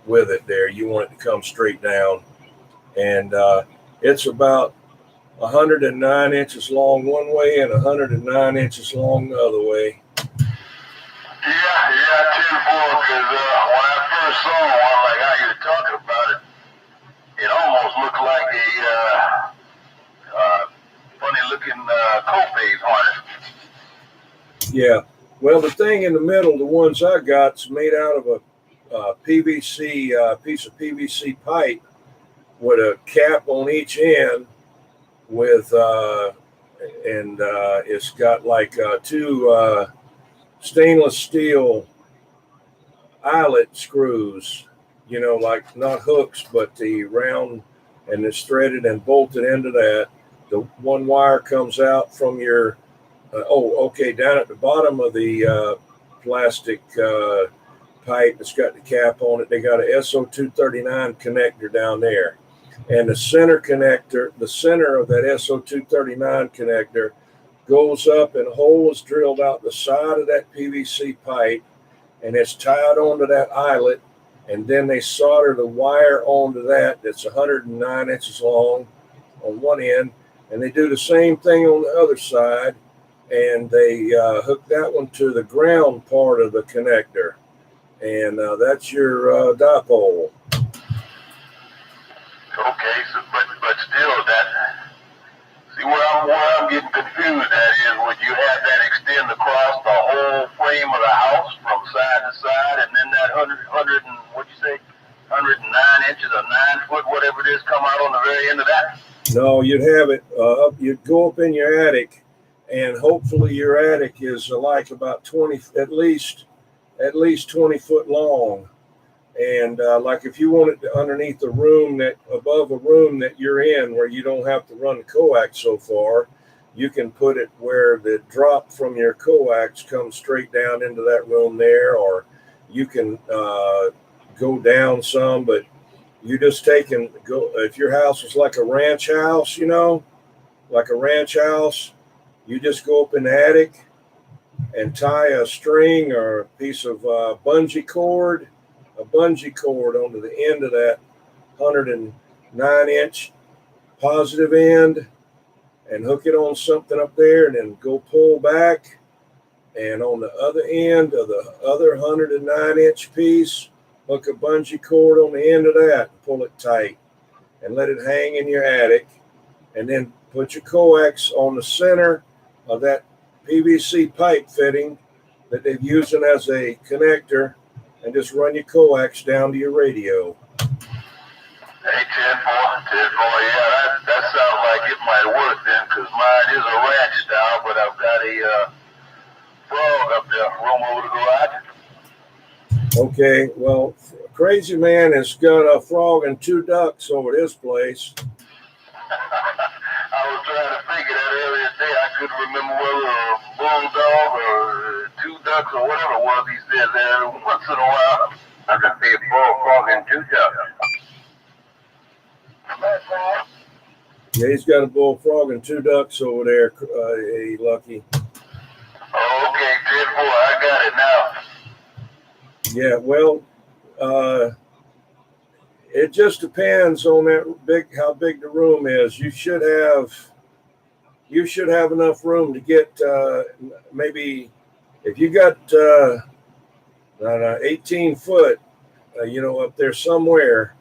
with it there. You want it to come straight down. And it's about 109 inches long one way and 109 inches long the other way. Yeah, 10-4, because when I first saw one, like how you were talking about it, it almost looked like a funny-looking Copa's harness. Yeah. Well, the thing in the middle, the ones I got, is made out of a PVC piece of PVC pipe with a cap on each end, with it's got like two stainless steel eyelet screws, like not hooks, but the round, and it's threaded and bolted into that. The one wire comes out from your down at the bottom of the plastic pipe. It's got the cap on it. They got a SO239 connector down there. And the center of that SO239 connector goes up, and a hole is drilled out the side of that PVC pipe, and it's tied onto that eyelet. And then they solder the wire onto that's 109 inches long on one end. And they do the same thing on the other side. And they hook that one to the ground part of the connector. And that's your dipole. Okay, so but still where I'm getting confused at is, would you have that extend across the whole frame of the house from side to side, and then that 109 inches or 9 foot, whatever it is, come out on the very end of that? No, you'd have it you'd go up in your attic, and hopefully your attic is like about 20, at least 20 foot long. And like if you want it underneath the room, above a room that you're in, where you don't have to run the coax so far, you can put it where the drop from your coax comes straight down into that room there, or you can go down some, but you just if your house was like a ranch house, you just go up in the attic and tie a string or a piece of bungee cord onto the end of that 109-inch positive end, and hook it on something up there, and then go pull back, and on the other end of the other 109-inch piece, hook a bungee cord on the end of that and pull it tight and let it hang in your attic, and then put your coax on the center of that PVC pipe fitting that they're using as a connector, and just run your coax down to your radio. Yeah, Hey, 10-4, yeah, that sounds like it might work then, because mine is a ranch style, but I've got a frog up there, room over the garage. Okay, well, Crazy Man has got a frog and 2 ducks over at his place. I was trying to figure that earlier today. I couldn't remember whether a bulldog or 2 ducks or whatever it was he said there once in a while. I could see a bullfrog and 2 ducks. Yeah, he's got a bullfrog and 2 ducks over there, hey, Lucky. Oh, okay, 10-4, I got it now. Yeah, well, it just depends on how big the room is. You should have enough room to get maybe if you got 18 foot, up there somewhere,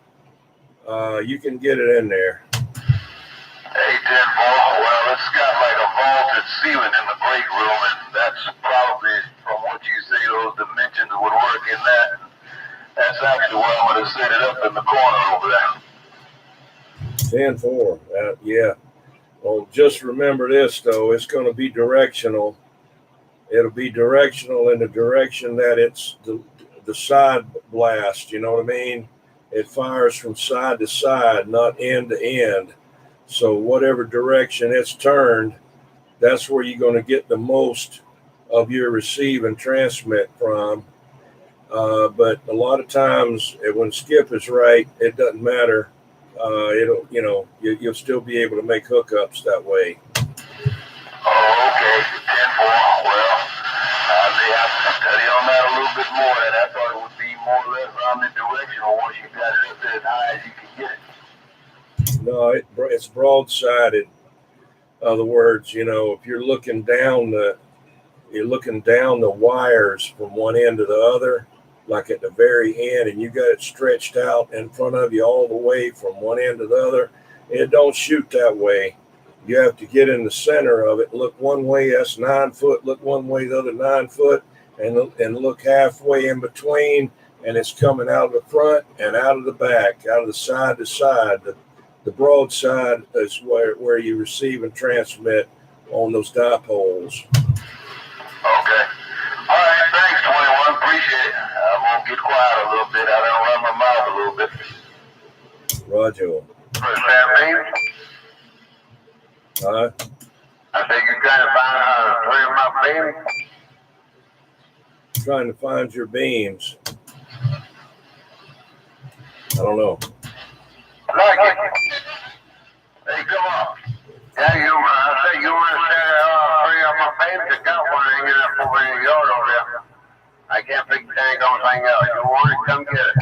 you can get it in there. Hey, 10-4, well, it's got like a vaulted ceiling in the break room, and that's probably, from what you say, those dimensions would work in that. That's actually where I'm going to set it up in the corner over there. 10-4, yeah. Well, just remember this, though. It's going to be directional. It'll be directional in the direction that it's the side blast. You know what I mean? It fires from side to side, not end to end. So whatever direction it's turned, that's where you're going to get the most of your receive and transmit from. But a lot of times when Skip is right, it doesn't matter. You'll still be able to make hookups that way. Oh, okay, 10-4. Well, I may have to study on that a little bit more, and I thought it would be more or less omnidirectional once you got it up there as high as you can get it. No, it's broadsided. In other words, if you're looking down the wires from one end to the other, like at the very end, and you got it stretched out in front of you all the way from one end to the other, it don't shoot that way. You have to get in the center of it, look one way, that's 9 foot, look one way, the other 9 foot, and look halfway in between, and it's coming out of the front and out of the back, out of the side to side. The broad side is where you receive and transmit on those dipoles. Okay. All right, thanks, 21. Appreciate it. I'm going to get quiet a little bit. I done run my mouth a little bit. Roger. First champagne? I think you're trying to find 3 of my beams? Trying to find your beams. I don't know. Like it. Hey, come on. Yeah, I think you want to say 3 of my beams? I got one hanging up over in your yard over there. I can't figure the dang on thing out. You want it? Come get it.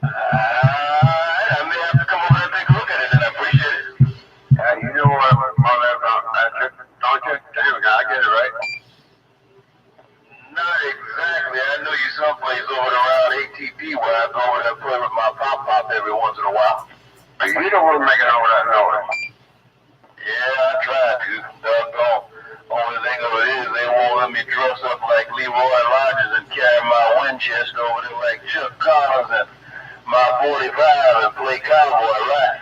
I may have to come over and take a look at it, and I appreciate it. Yeah, you know what, don't you? Damn, I get it, right? Not exactly. I know you someplace over around ATP where I go over there and play with my pop every once in a while. But you don't want to make it over that noise. Yeah, I tried to. Doggone. Only thing of it is they won't let me dress up like Leroy Rogers and carry my Winchester over there like Chuck Connors and my 45 and play cowboy, right?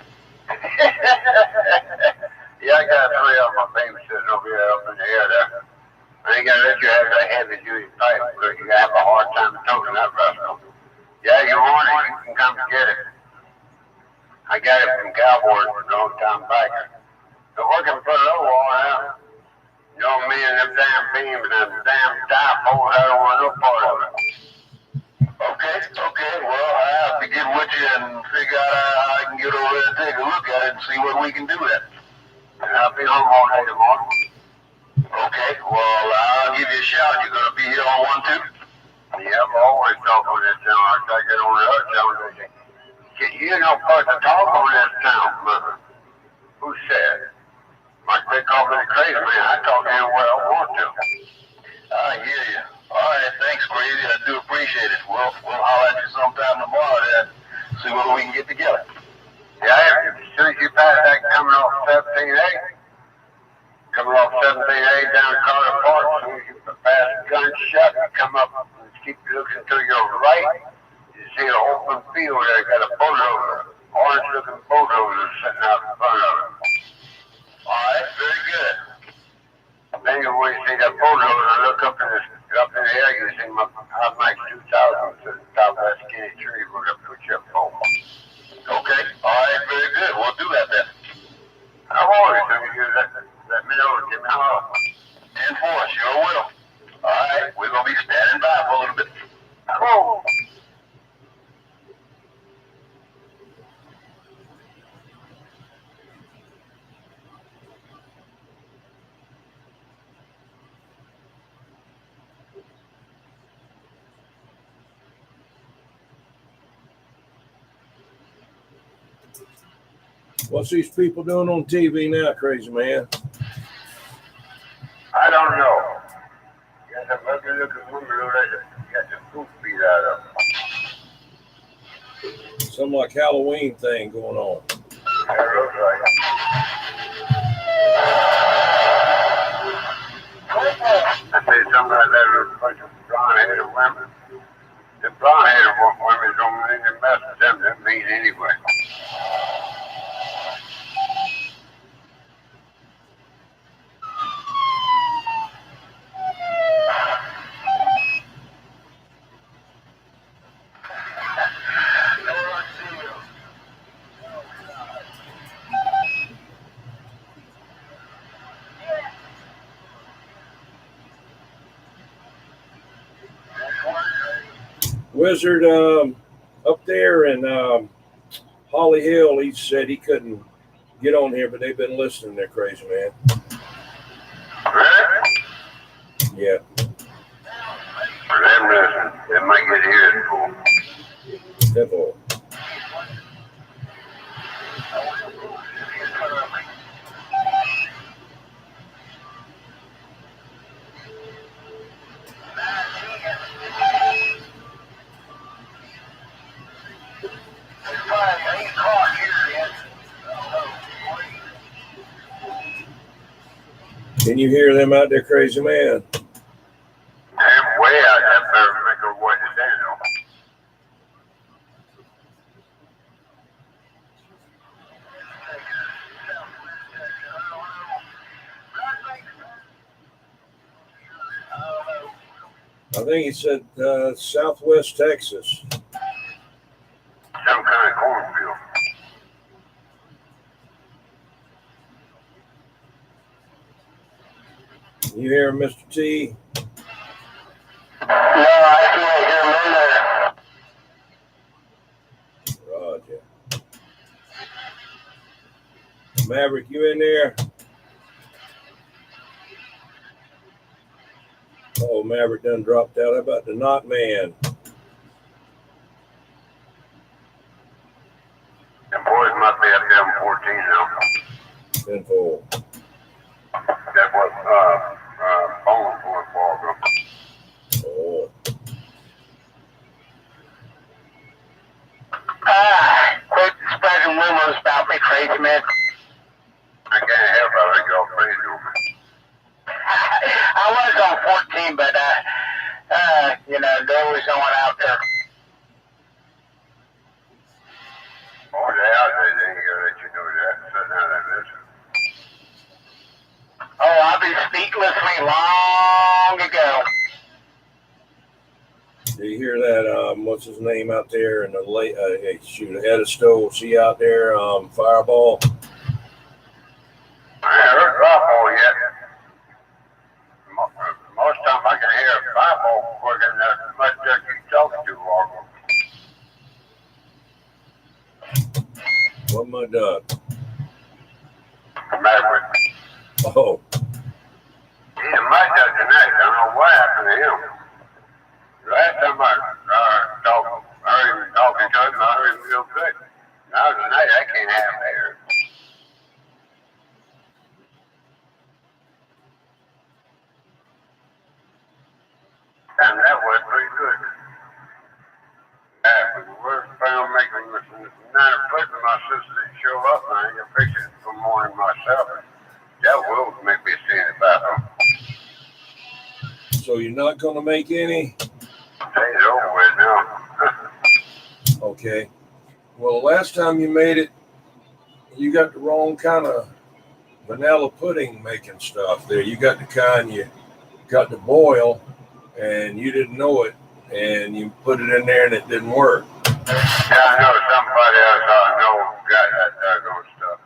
Yeah, I got 3 of my babysitters over here up in the air there. I ain't gonna let you have that heavy duty pipe because you have a hard time toting that rascal. Yeah, you want it, you can come get it. I got it from Cowboys a long time back. They're working for the old one now. You know me and them damn beams and them damn dipoles, I don't want no part of it. Okay, well, I have to get with you and figure out how I can get over there and take a look at it and see what we can do then. And I'll be home all day tomorrow. Okay, well, I'll give you a shout. You gonna be here on 1 too? Yeah, I'm always talking on this town. I gotta get on the other town. You know part to talk on this town, brother. Who said? Might they call me crazy, man. I talk anywhere I want to. I hear you. All right, thanks, Crazy. I do appreciate it. We'll holler at you sometime tomorrow then. See what we can get together. Yeah, as soon as you pass that coming off 17A, coming off 17A down Carter Park, as soon as you pass Gunshot, come up and keep looking to your right. You see an open field there, got a bulldozer, orange-looking bulldozer sitting out in front of it. All right, very good. Then you when you see that bulldozer, look up in the air, you see my Max 2000 to the top of that skinny tree. We're gonna put you up home. Okay. All right, very good. We'll do that then. How are you? So you let me know. Give me a call. 10-4, sure will. All right, we're gonna be standing by for a little bit. Cool. What's these people doing on TV now, crazy man? I don't know. Got some ugly looking woman over there. Got the poop beat out of her. Some like Halloween thing going on. That looks like it. I say something like that with a bunch of blonde-headed women. The blonde-headed women don't mean the best of them. That mean anyway. Wizard up there in Holly Hill, he said he couldn't get on here, but they've been listening. They're crazy, man. Really? Yeah. For them reasons, they might get here at school. Definitely. Can you hear them out there, crazy man? They're way out there. Better make her voice stand though. I think he said Southwest Texas. Some kind of cornfield. You hear him, Mr. T? No, I can't hear him in there. Roger. Maverick, you in there? Oh, Maverick done dropped out. How about the Knot Man? The boys might be up there on 14 now. 10-4. That was Bone for a ball, bro. Oh. Quit spreading rumors about me, crazy man. I can't help it. I think y'all crazy over me. I was on 14, but you know, there was no one out there. Oh, they out there. They ain't gonna let you know that. Sitting out there listening. Oh, I've been speaklessly long ago. Do you hear that? What's his name out there in the late? Hey, shoot, ahead of stove. See out there, Fireball. I ain't heard fireball yet. Most time I can hear a fireball quicker than that much that you talking to, Walker. What my dog? Maverick. Oh, He's a mud duck tonight. I don't know what happened to him. Last time I heard him talking to him, I heard him real good. Now tonight I can't have him here. And that was pretty good. We were found making this 9 foot and my sister didn't show up and I ain't got pictures for morning myself. That will make me see in the bathroom. so you're not gonna make any? It's over with now. Okay. Well, the last time you made it, you got the wrong kind of vanilla pudding making stuff there. You got the kind you got to boil, and you didn't know it, and you put it in there, and it didn't work. Yeah, I know somebody else I know got that doggone stuff.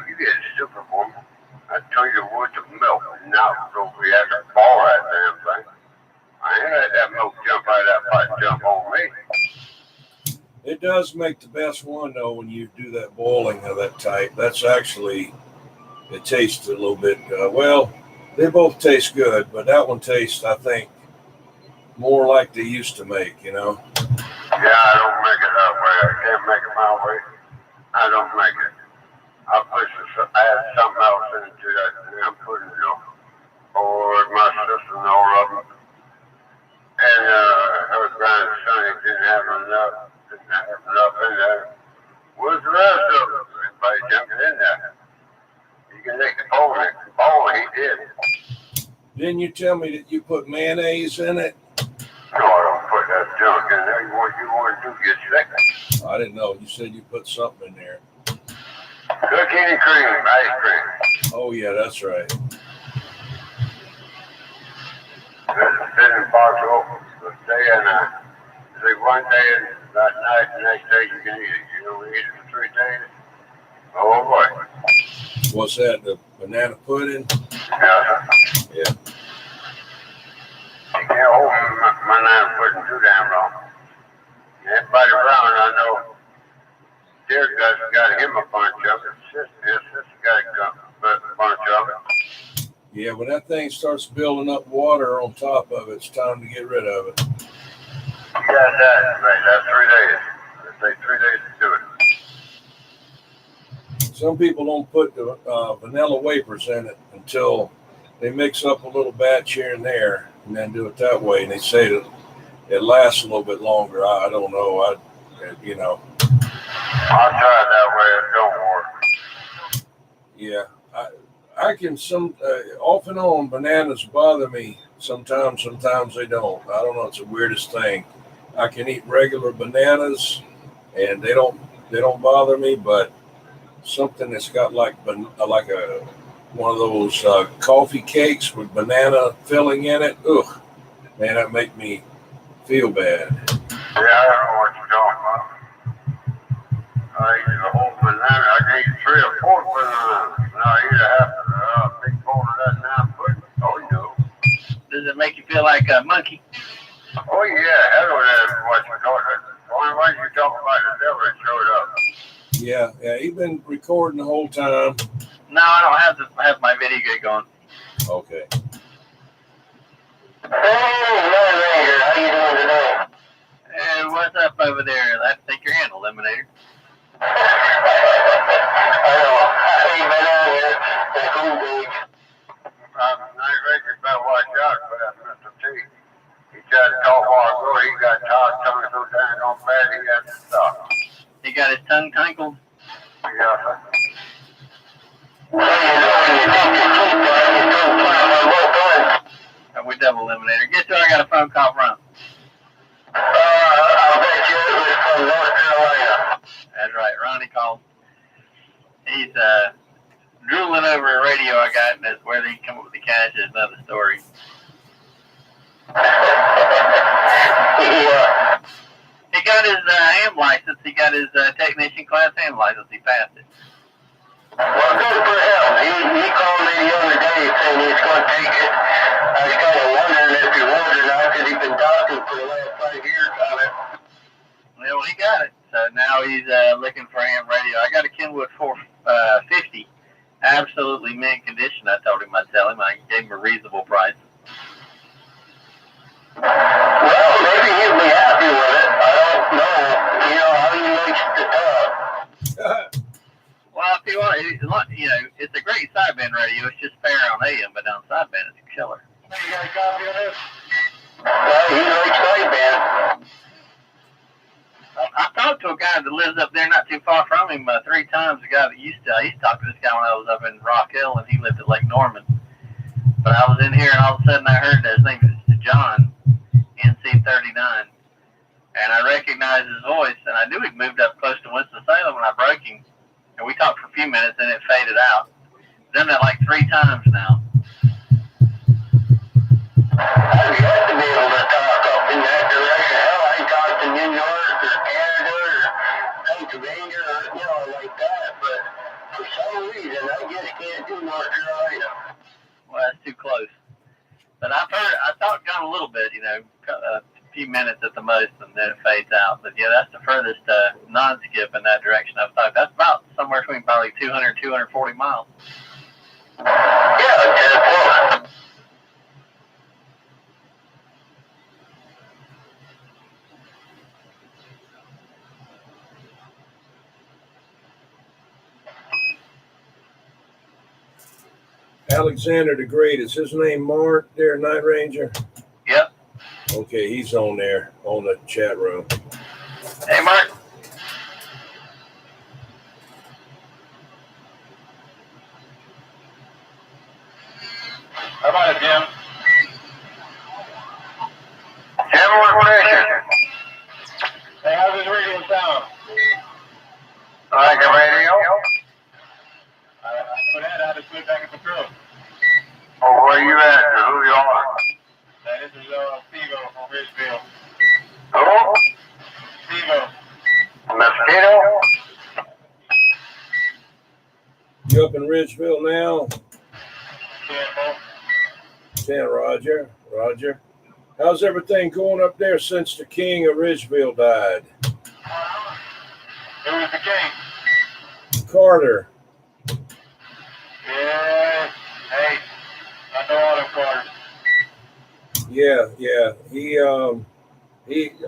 You get super woman. I tell you what, the milk is not so we have to ball that damn thing. I ain't let that milk jump out of that pot jump on me. It does make the best one, though, when you do that boiling of that type. That's actually, it tastes a little bit, well, they both taste good, but that one tastes, I think, more like they used to make, you know? Yeah, I don't make it that way. I can't make it my way. I don't make it. I add something else into that damn pudding, you know. Or my sister and all of them. And her grandson didn't have enough in there. Where's the rest of it? Everybody jumped in there. You can take the bowl, he did. Didn't you tell me that you put mayonnaise in it? No, I don't put that junk in there. You want to do get sick. I didn't know. You said you put something in there. Cookie and cream, ice cream. Oh, yeah, that's right. There's a spinning box open for day and night. Say one day and that night, the next day you can eat it. You don't eat it for 3 days. Oh boy. What's that? The banana pudding? Yeah. Yeah. You can't hold my name pudding too damn long. Everybody around, I know. Dear got him a bunch of it. His sister got a bunch of it. Yeah, when that thing starts building up water on top of it, it's time to get rid of it. You got that, right? That's 3 days. They say 3 days to do it. Some people don't put the vanilla wafers in it until they mix up a little batch here and there and then do it that way. And they say that it lasts a little bit longer. I don't know. You know. I'll try it that way. It don't work. Yeah. I can off and on bananas bother me sometimes they don't. I don't know, it's the weirdest thing. I can eat regular bananas and they don't bother me, but something that's got like one of those coffee cakes with banana filling in it, ugh, man, that make me feel bad. Yeah, I don't know what you're talking about. I eat a whole banana. I can eat 3 or 4 bananas. Now I eat a half a big bowl of that now pudding. Oh, you do. Does it make you feel like a monkey? Oh, yeah. That's what you're talking about. The only one you talk about is devil that showed up. Yeah, you've been recording the whole time. No, I don't have my video get going. Okay. Hey, Eliminator, how you doing today? Hey, what's up over there? I think your handle, Eliminator. I know. I ain't been out here. That cool dude. Night Ranger better watch out for that Mr. T. He tried to talk a while ago. He got tired tongue so dang on bad he had to stop. He got his tongue tangled. Yeah, sir. We double Eliminator. Get to I got a phone call from. I bet you it was from North Carolina. That's right. Ronnie called. He's drooling over a radio I got, and that's whether he come up with the cash is another story. Yeah. He got his ham license. He got his technician class ham license. He passed it. Well, good for him. He called me the other day saying he's going to take it. I was kind of wondering if he was or not because he's been talking for the last 5 years on it. Well, he got it. So now he's looking for ham radio. I got a Kenwood 450. Absolutely mint condition. I told him I'd sell him. I gave him a reasonable price. Well, maybe he'll be happy with it. I don't know. You know how he likes to talk. Well, if you want, it's a great sideband radio. It's just fair on AM, but on sideband, it's a killer. You got a copy of this? Well, he likes sideband. I talked to a guy that lives up there not too far from him 3 times. A guy that I used to talk to this guy when I was up in Rock Hill, and he lived at Lake Norman. But I was in here, and all of a sudden I heard his name is John, NC39. and I recognized his voice, and I knew he'd moved up close to Winston-Salem, and I broke him, and we talked for a few minutes, and it faded out. Done that like 3 times now. I'd love to be able to talk up in that direction. Hell, I talked to New York or Canada or Pennsylvania or, like that, but for some reason, I just can't do North Carolina. Well, that's too close. But I talked gun a little bit, a few minutes at the most, and then it fades out. But yeah, that's the furthest non-skip in that direction I've talked. That's about somewhere between probably 200, 240 miles. Yeah, 10-4. Alexander the Great, is his name Mark there, Night Ranger? Yep. Okay, he's on there, on the chat room. Hey, Mark. How about it, Jim? Jim, what nation? Hey, how's this radio sound? Like a radio? For that, I had to split back in patrol. Oh, where you at? Or who you are? Hey, this is Steve-O from Ridgeville. Who? Steve-O. Mosquito? You up in Ridgeville now? 10-4. 10, Roger. Roger. How's everything going up there since the king of Ridgeville died? Who was the king? Carter. Yeah. Hey, I know all them Carters. Yeah. He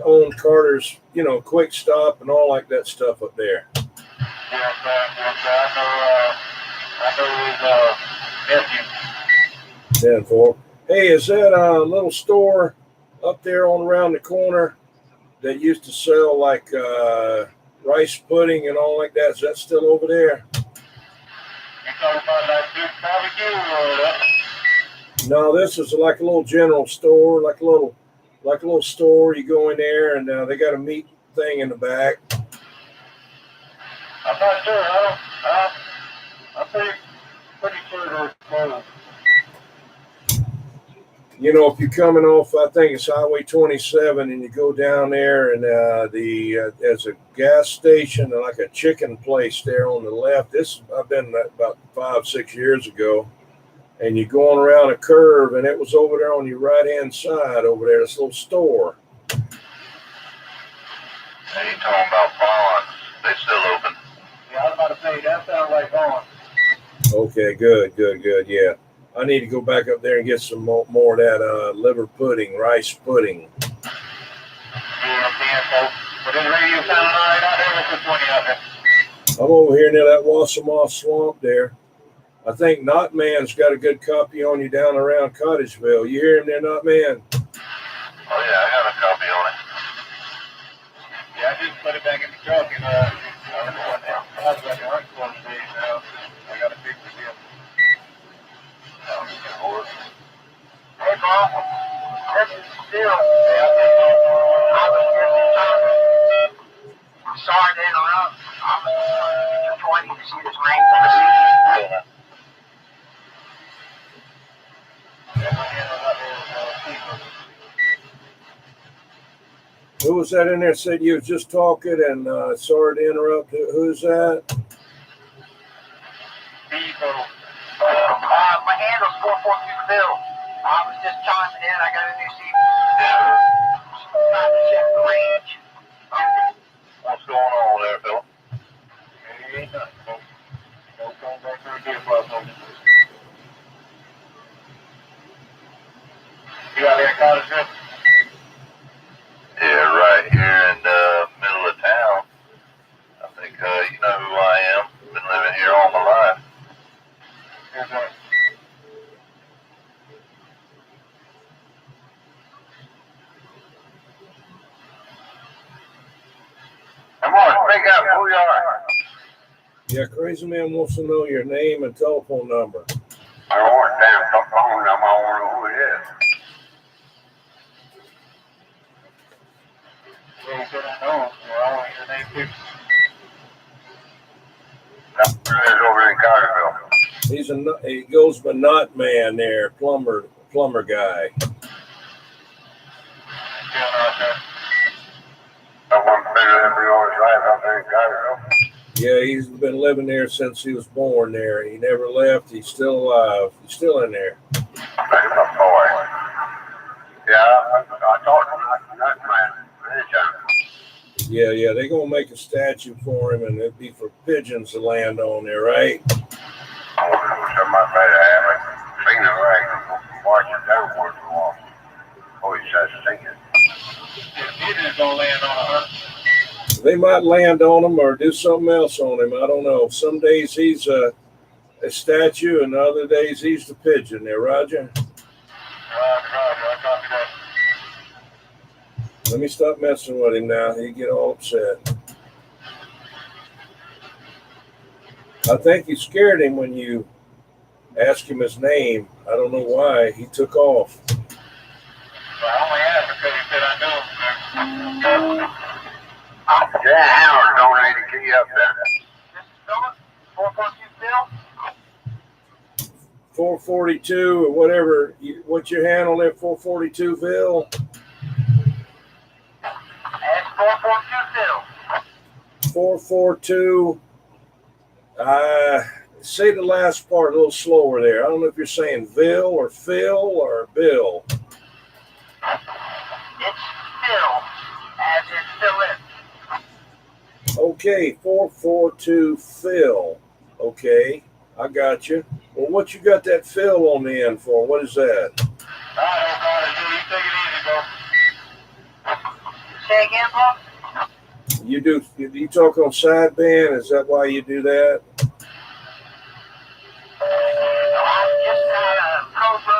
owned Carter's, Quick Stop and all like that stuff up there. Yes, I know his nephew. 10-4. Hey, is that a little store up there on around the corner that used to sell like rice pudding and all like that? Is that still over there? You talking about that big barbecue or that? No, this is like a little general store, like a little store. You go in there and they got a meat thing in the back. I'm not sure. I'm pretty sure it's closed. If you're coming off, I think it's Highway 27, and you go down there, and there's a gas station and like a chicken place there on the left. I've been there about 5-6 years ago, and you're going around a curve, and it was over there on your right-hand side over there, this little store. Hey, you talking about Bonds? They still open? Yeah, I was about to say, that sounds like Vaughn. Okay, good, yeah. I need to go back up there and get some more of that liver pudding, rice pudding. Yeah, folks. But this radio sounding all right out there. What's the 20 out there? I'm over here near that Wasamaw swamp there. I think Knotman's got a good copy on you down around Cottageville. You hear him there, Knotman? Oh, yeah, I got a copy on it. Yeah, I just put it back in the truck, and I don't know what now. I was like, I'm going to days now. I got to fix the deal. Hey, Bob. This is Bill. I'm sorry to interrupt. I'm just waiting to see this rain from the sea. Who was that in there? Said you was just talking, and sorry to interrupt. Who's that? My handle's 442 Bill. I was just chiming in. I got a new seat. Trying to check the range. What's going on there, Phil? Ain't nothing, folks. No going back to the gear club, folks. You out there in Cottageville? Yeah, right here in the middle of town. I think you know who I am. Been living here all my life. Here's one. Come on, speak up who you are. Yeah, Crazy Man wants to know your name and telephone number. I don't want a damn phone number. I want to know who it is. Yeah, he said I know him, so I want your name too. He's over in Carterville. He goes by Knot Man there, plumber guy. Someone bigger than we always live out there in Carterville. Yeah, he's been living there since he was born there. He never left. He's still alive. He's still in there. Look at my boy. Yeah, I talked to that man many times. Yeah. They're going to make a statue for him, and it'd be for pigeons to land on there, right? Somebody better have it. Seen it right. Watch it down once in a while. Oh, he says sing it. The pigeon's gonna land on a hunt. They might land on him or do something else on him. I don't know. Some days he's a statue, and other days he's the pigeon there, Roger. Let me stop messing with him now. He get all upset. I think you scared him when you asked him his name. I don't know why. He took off. I only asked because he said I knew him. Yeah, Howard donated a key up there. This is Philip, 442 Phil. 442 or whatever. What's your handle there? 442 Phil? That's 442 Phil. 442. Say the last part a little slower there. I don't know if you're saying Bill or Phil or Bill. It's Phil, as in Philip. Okay, 442 Phil. Okay, I got you. Well, what you got that Phil on the end for? What is that? You take it easy, bro. Say again, bro? You talk on sideband? Is that why you do that? Just Cobra.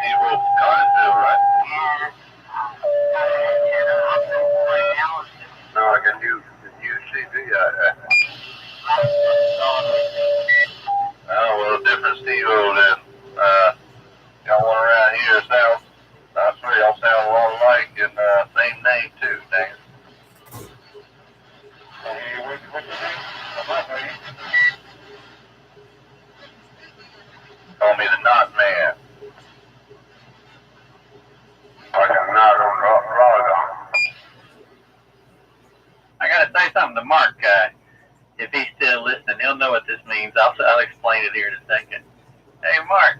He wrote Carterville, right? Yeah. No, like a new CV out there. Oh, well, different Steve-O then. Y'all one around here sound, I swear y'all sound a lot alike and same name too, dang it. What's your name? What's your name? Call me the Knot Man. Like a knot on the rod. I gotta say something to Mark. If he's still listening, he'll know what this means. I'll explain it here in a second. Hey, Mark,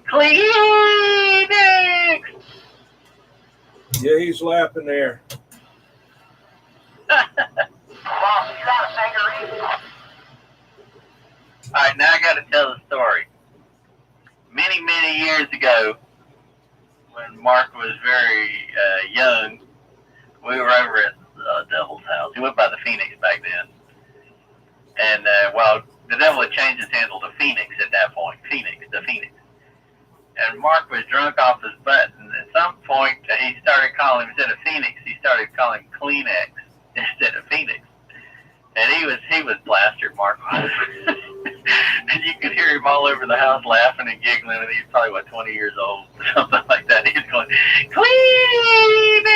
Kleenex. Yeah, he's laughing there. Boss, you got a finger. All right, now I got to tell the story. Many, many years ago, when Mark was very young, we were over at Devil's house. He went by the Phoenix back then. And, well, the Devil had changed his handle to Phoenix at that point. The Phoenix. And Mark was drunk off his butt. And at some point, he started calling, instead of Phoenix, he started calling Kleenex instead of Phoenix. And he was plastered, Mark was. And you could hear him all over the house laughing and giggling. And he's probably, 20 years old or something like that. He's going, Kleenex!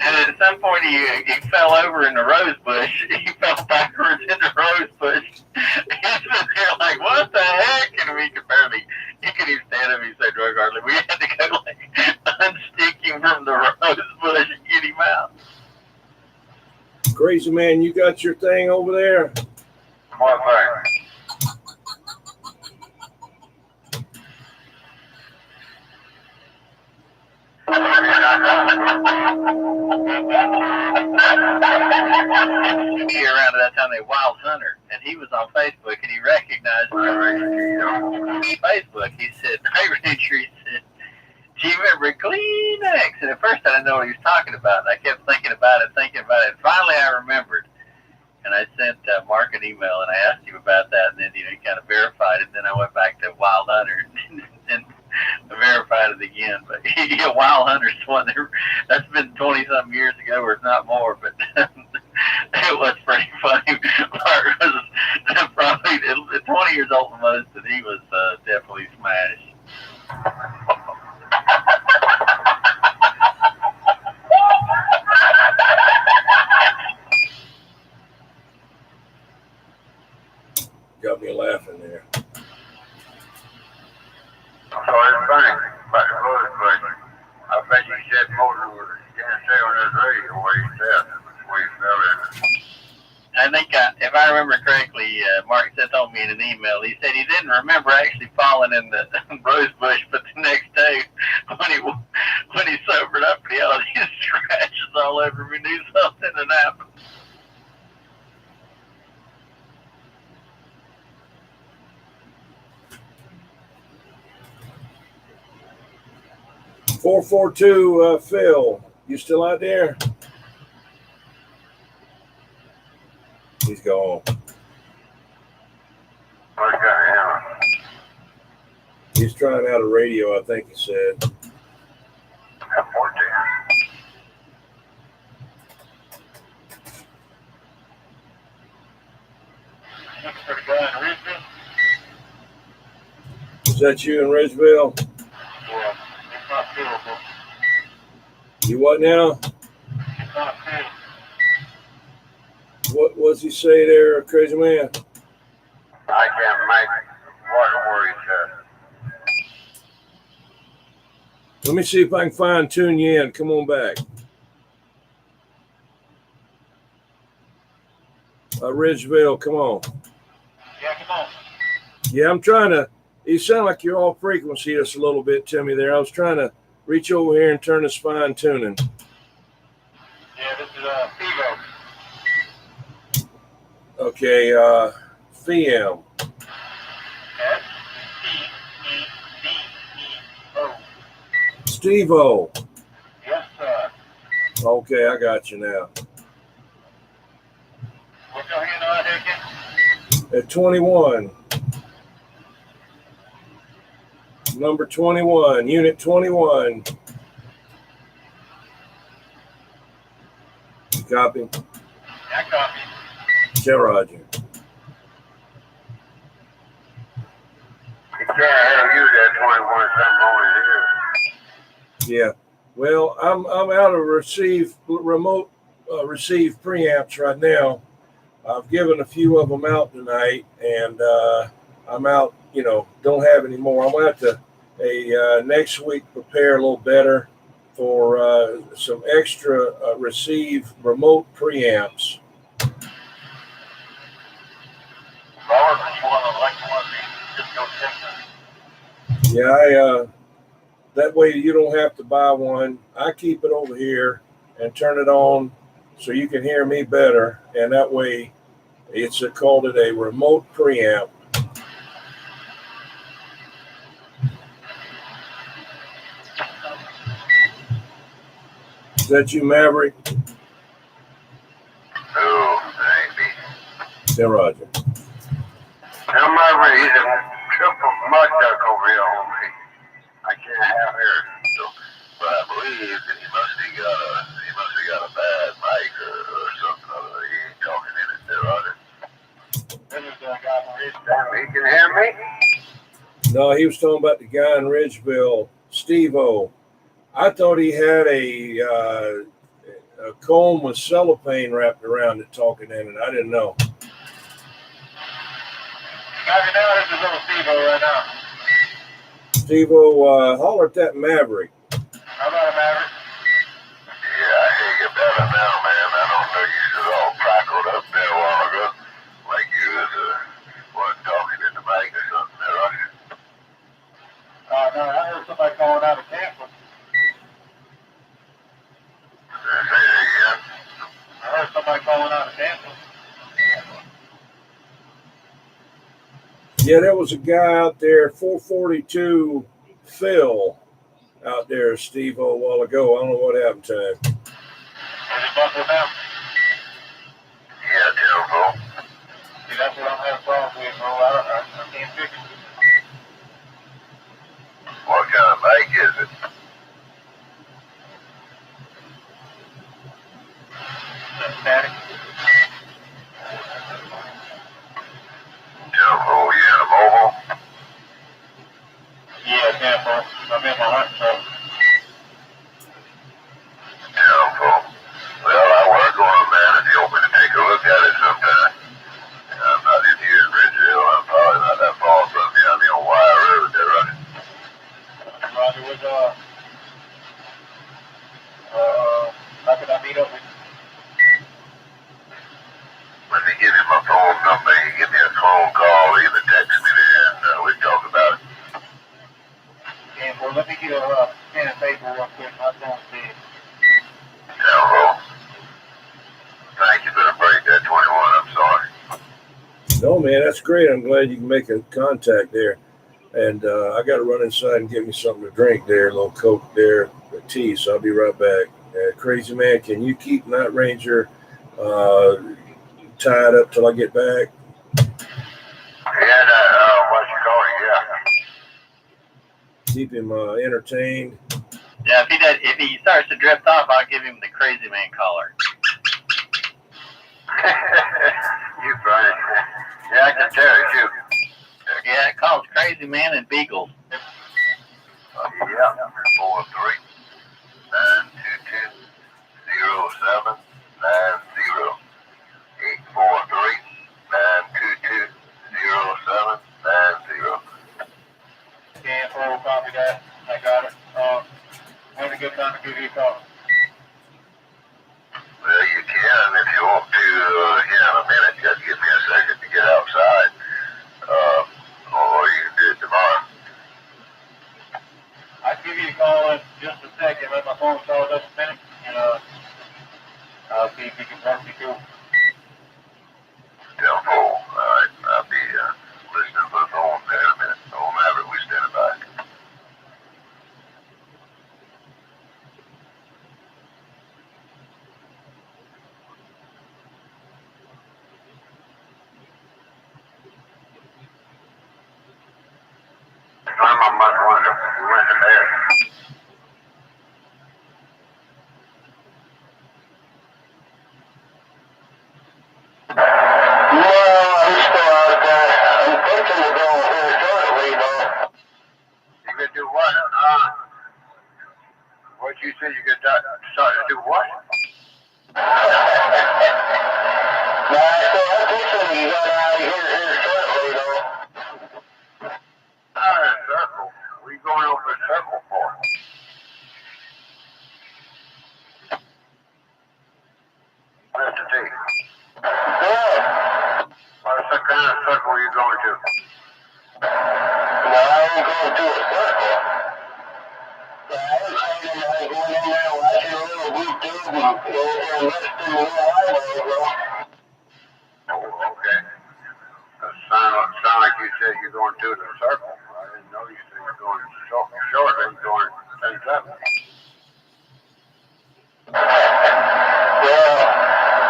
And at some point, he fell over in the rose bush. He fell backwards in the rose bush. He's sitting there like, what the heck? And he couldn't even stand up. He's so drunk hardly. We had to go unstick him from the rose bush and get him out. Crazy man, you got your thing over there? One thing. He around at that time, a Wild Hunter, and he was on Facebook, and he recognized me on Facebook. He said, "Hey, Richard," he said, "do you remember Kleenex?" And at first, I didn't know what he was talking about, and I kept thinking about it. And finally, I remembered, and I sent Mark an email, and I asked him about that, and then he kind of verified it. And then I went back to Wild Hunter and verified it again. But yeah, Wild Hunter's one that's been 20-something years ago, or if not more. But it was pretty funny. Mark was probably 20 years old the most, and he was definitely smashed. got me laughing there. So it's funny about the blues, but I bet you said Moser was didn't stay on his radio where he said where he fell in. I think, if I remember correctly, Mark said told me in an email, he said he didn't remember actually falling in the rose bush, but the next day when he sobered up, he had all these scratches all over me, knew something had happened. Phil, you still out there? He's gone. He's trying out a radio, I think he said. Is that you in Ridgeville? Yeah, it's not feelable. You what now? It's not feelable. What's he say there, crazy man? I can't make what word he said. Let me see if I can fine tune you in. Come on back. Ridgeville, come on. Yeah, come on. Yeah, I'm trying to. You sound like you're off frequency just a little bit, Timmy. There, I was trying to reach over here and turn this fine tuning. Yeah, this is Figo. Okay, FM. S-T-E-V-E-O. Steve-O. Yes, sir. Okay, I got you now. What's your handle out there again? At 21. Number 21, Unit 21. Copy. I copy. Yeah, Roger. You can't have you that 21 something over here. Yeah. Well, I'm out of remote receive preamps right now. I've given a few of them out tonight, and I'm out. Don't have any more. I'm going to have to next week prepare a little better for some extra receive remote preamps. Yeah, that way you don't have to buy one. I keep it over here and turn it on so you can hear me better, and that way it's called it a remote preamp. Is that you, Maverick? Oh, baby. Yeah, Roger. Now, Maverick, he's a triple mud duck over here on me. I can't have her. So, but I believe that he must have got a bad mic or something other. He ain't talking in it there, Roger. This is the guy from Ridgeville. He can hear me? No, he was talking about the guy in Ridgeville, Steve-O. I thought he had a comb with cellophane wrapped around it talking in it. I didn't know. Got me now. This is little Steve-O right now. Steve-O, holler at that Maverick. How about a Maverick? Yeah, I hear you better now, man. I don't know. You was all crackled up there a while ago. Like you was talking in the mic or something there, Roger. No, I heard somebody calling out of campus. Say that again. I heard somebody calling out of campus. Yeah, there was a guy out there, 442 Phil, out there, Steve-O, a while ago. I don't know what happened to him. Is he buckled now? Yeah, terrible. See, that's what I'm having problems with, bro. I can't fix it. What kind of mic is it? Static. Oh, yeah, the mobile? Yeah, Tampa. I'm in my hunt truck. Tampa. Well, I work on it, man. If you open to take a look at it sometime. I'm not in here in Ridgeville. I'm man. That's great. I'm glad you can make a contact there. And I got to run inside and get me something to drink there, a little Coke there, a tea. So I'll be right back. Crazy man, can you keep Night Ranger tied up till I get back? Yeah, what you call it? Yeah. Keep him entertained. Yeah, if he starts to drift off, I'll give him the crazy man collar. You funny. Yeah, I can tell you. Yeah, it calls crazy man and beagles. Yeah. 43 922 0790 843 922 0790. Okay, full copy that. I got it. When's a good time to give you a call? Well, you can if you want to here in a minute. Just give me a second to get outside. Or you can do it tomorrow. I'll give you a call in just a second. Let my phone charge up a minute, and I'll see if you can work me through. Still full. All right. I'll be listening for the phone there in a minute. Old Maverick, we standing by. I'm on my one. We went to bed. No, I'm still out there. I'm thinking of going here shortly, though. You could do what? What you said you could start to do what? No, I said I'm thinking you got out of here shortly, though. Out of the circle? What are you going over the circle for? What's the date? Yeah. What's the kind of circle are you going to? No, I ain't going to a circle. Yeah, I was thinking I was going in there watching a little YouTube and listening to a little audio. Oh, okay. That sound like you said you're going to the circle. I didn't know you said you're going short and going 10-7. Well,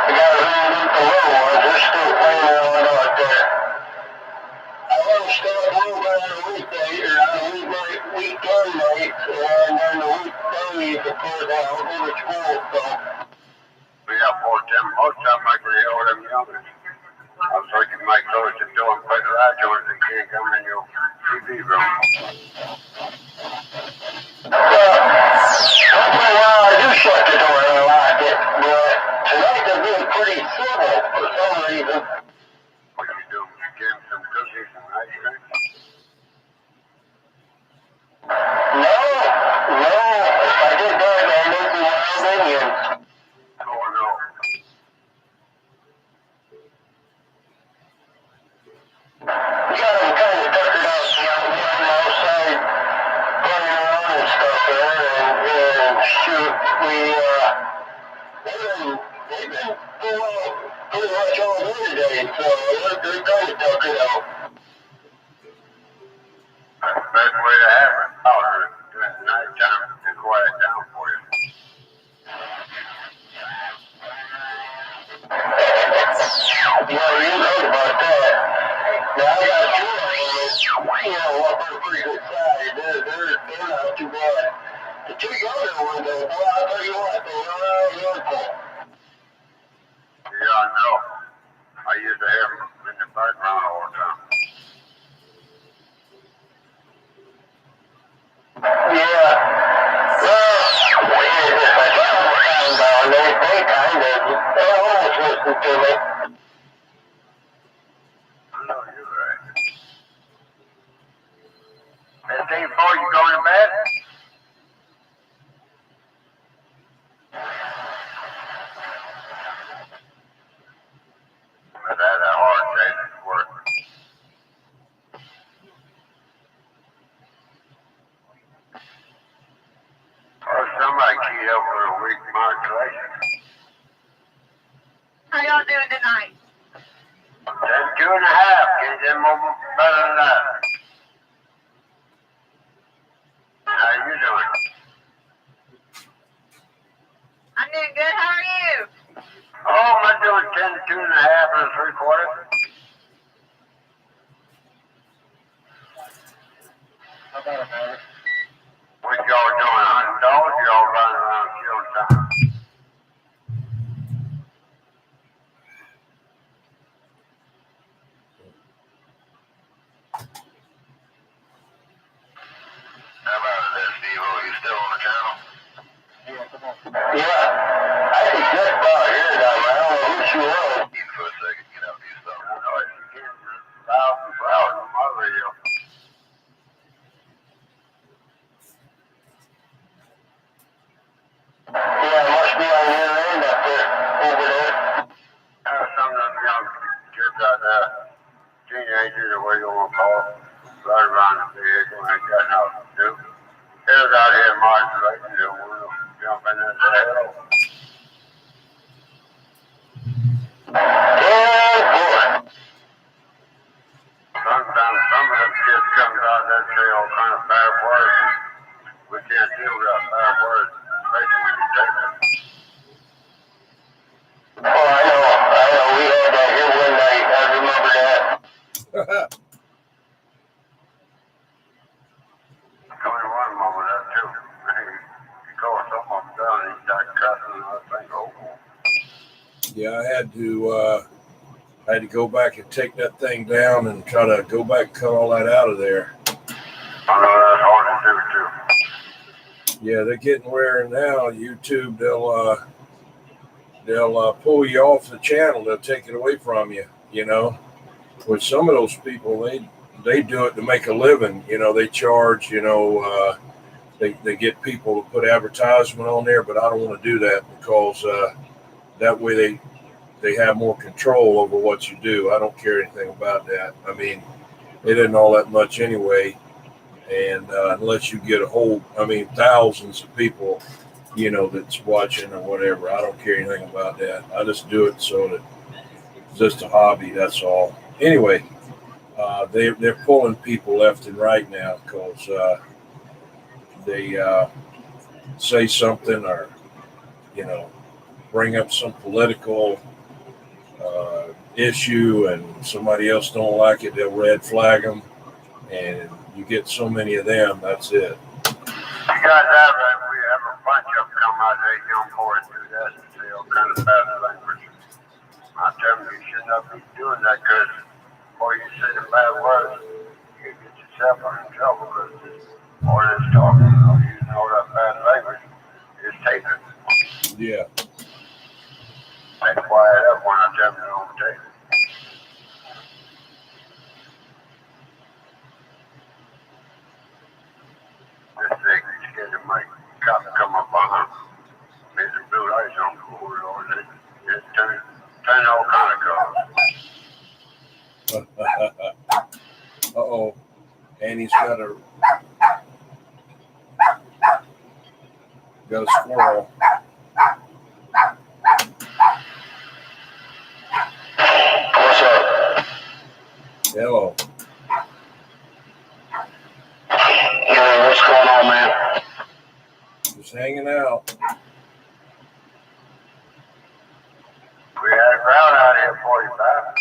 I got to read the little ones. They're still playing around out there. I want to stay up home on a weekday or on a weekend night, and then the weekdays, of course, I'll go to school. So we got 4-10. Most of them I can hear them youngest. I was thinking Mike goes to do them quick garage doors and can't come in your TV room. Hopefully while I do shut the door and lock it, but tonight they're being pretty civil for some reason. What are you doing? You gave him some cookies and ice cream? No. If I did that, I'd make me wild Indians. Oh, no. We got them kind of tuckered out, outside, running around and stuff there, and shoot, they've been pretty much all day today, so they're kind of tuckered out. That's the best way to have it. During the night time to quiet down for you. Yeah, you're right about that. Now, I got two of them, up on a pretty good size. They're not too bad. The two younger ones, though, boy, I'll tell you what, they run out of handful. Yeah, I know. I used to have them in the background all the time. Yeah. Well, if I got them down, they almost listen to me. No, you're right. Is Dave before you going to bed? I've had a hard day at work. Or somebody keyed up for a week modulation. How y'all doing tonight? 2.5. better than that. How you doing? I'm doing good. How are you? Oh, I'm doing 10, 2 and a half and 3/4. How about a better? What y'all doing? Hunting dogs? Y'all running around killing time? How about this, Steve? You still on the channel? Yeah, come on. Yeah. I can just about hear it out. I don't know who she was. For a second, get out these stuff. I know it's thousands of hours on my radio. Yeah, it must be on your end up there, over there. Some of them young kids out there, teenagers or what you want to call them, right around the vehicle and ain't got nothing to do. They was out here modulating, they want to jump in there and say hello. Oh boy. Sometimes some of them kids comes out there and say all kind of bad words. We can't deal with that bad words, especially when you take it. Oh, I know. We had that here one night. I remember that. Coming one moment, that too. He called some of them down and he started cussing and I think, oh. Yeah, I had to go back and take that thing down and try to go back and cut all that out of there. I know that's hard to do too. Yeah, they're getting where now YouTube they'll pull you off the channel. They'll take it away from you. You know, with some of those people, they do it to make a living. You know, they charge. You know, they get people to put advertisement on there, but I don't want to do that because that way they have more control over what you do. I don't care anything about that. I mean, it isn't all that much anyway. And unless you get a whole, thousands of people, you know, that's watching or whatever, I don't care anything about that. I just do it so that it's just a hobby. That's all. Anyway, they're pulling people left and right now because they say something or, you know, bring up some political issue and somebody else don't like it, they'll red flag them, and you get so many of them. That's it. You guys have we have a bunch of them come out there, young boys do that and say all kind of bad language. I tell them you should not be doing that because before you say the bad words, you get yourself in trouble because all this talking, using all that bad language is taken. Yeah. They quiet up when I tell them don't take it. This thing is scared of my cop come up on them. There's a blue lights on the corner, or they turn all kind of colors. Uh-oh. And he's got a squirrel. What's up? Hello. Yeah, what's going on, man? Just hanging out. We had a crowd out here 45.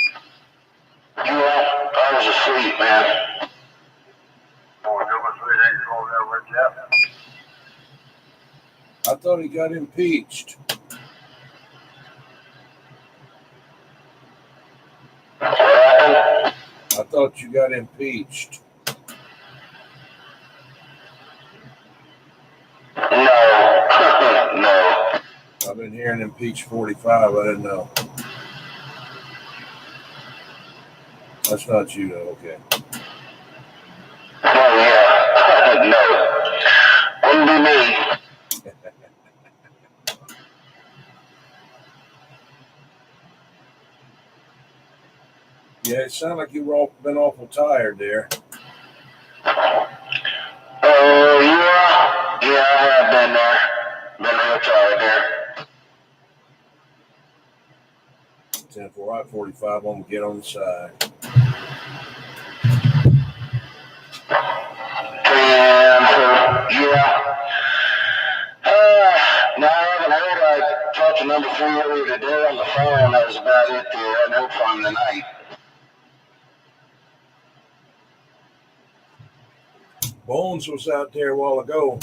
You were? I was asleep, man. Oh, number 3 days over there with Jeff. I thought he got impeached. What happened? I thought you got impeached. No. No. I've been hearing impeach 45. I didn't know. That's not you, though. Okay. Oh, yeah. No. Wouldn't be me. Yeah, it sounded like you were been awful tired there. Oh, yeah. Yeah, I have been there. Been real tired there. 10-4, right, 45. I'm going to get on the side. to number 3 earlier today on the phone. That was about it. I hadn't heard from him tonight. Bones was out there a while ago.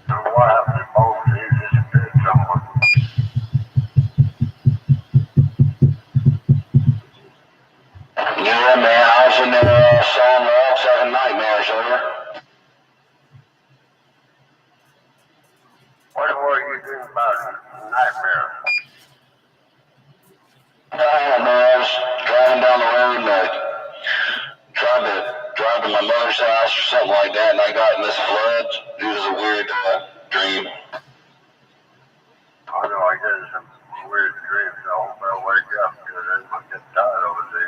What happened to Bones? He disappeared somewhere. Yeah, man, I was in there sawing logs, having nightmares, over. What were you doing about nightmares? Oh, man, I was driving down the road and tried to drive to my mother's house or something like that, and I got in this flood. It was a weird dream. I know I get some weird dreams, so I hope I'll wake up because I might get tired over the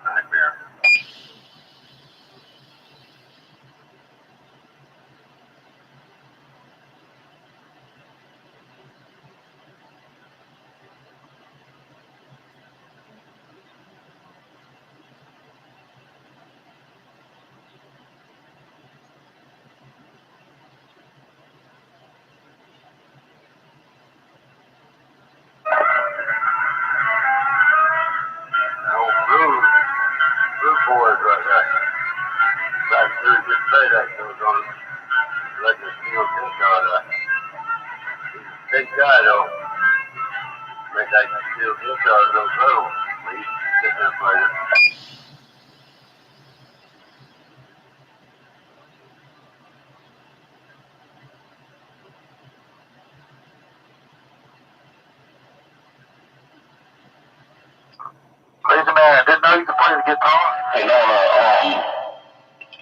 nightmare. Blue boys right there. Back there, just say that goes on. Let the steel dick out of that. He's a big guy though. Make that steel dick out of those little. He's sitting there playing. Crazy man, didn't know you could play the guitar. Hey, no,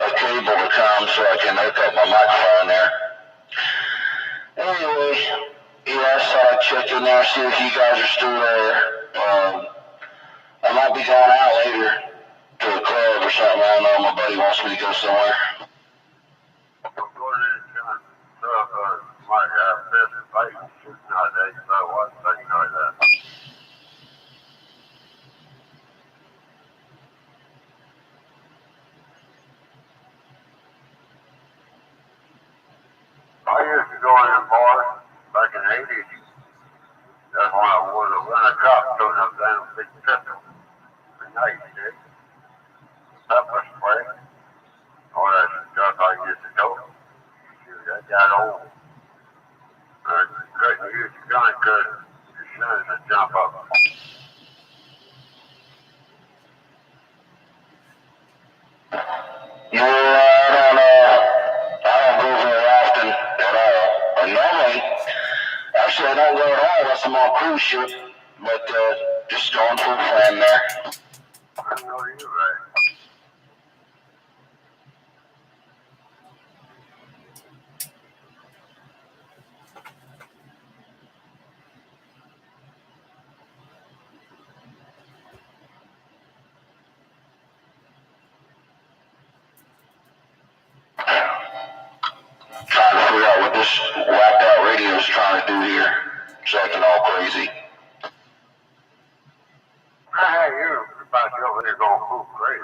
a cable to come so I can hook up my microphone there. Anyway, yeah, I thought I'd check in there, see if you guys are still there. I might be going out later to a club or something. I don't know. My buddy wants me to go somewhere. I'm going in and trying to might have this fight nowadays, so I wasn't thinking like that. I used to go in them bars back in the 80s. That's when I was running a cop, toting up down a big pistol. At night, you did. Pepper spray. All that stuff I used to do. Shoot, that got old. Couldn't use the gun because your sons would jump up. Yeah, I don't go very often at all. Or normally, actually I don't go at all unless I'm on cruise ship. But just going for a friend there. I know you're right. Trying to figure out what this whacked out radio is trying to do here. It's acting all crazy. Hey, you're about to go over there going full crazy.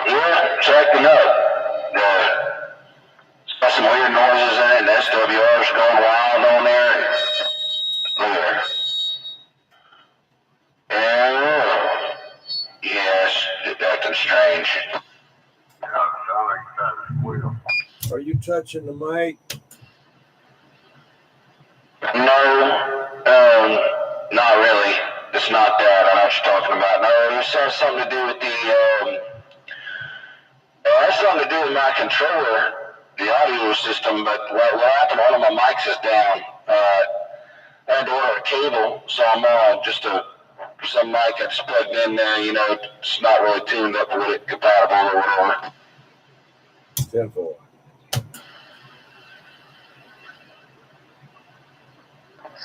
Yeah, it's acting up. Got some weird noises in it, and the SWR's going wild on there. And look at her. Yes, it's acting strange. Are you touching the mic? No, not really. It's not that. I know what you're talking about. No, this has something to do with it has something to do with my controller, the audio system, but what happened, one of my mics is down. I had to order a cable, so I'm just some mic I just plugged in there, it's not really tuned up with it, compatible or whatever. 10-4.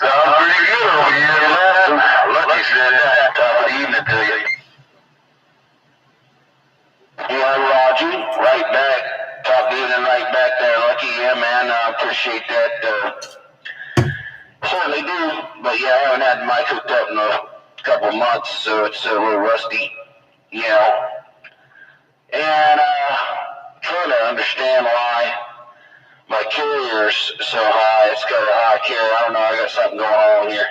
Sounds pretty good over here, man. Lucky said that. Top of the evening to you. Yeah, Roger. Right back. Top of the evening right back there, Lucky. Yeah, man. I appreciate that. Certainly do. But yeah, I haven't had the mic hooked up in a couple of months, so it's a little rusty, you know. And trying to understand why my carrier's so high. It's got a high carrier. I don't know. I got something going on here.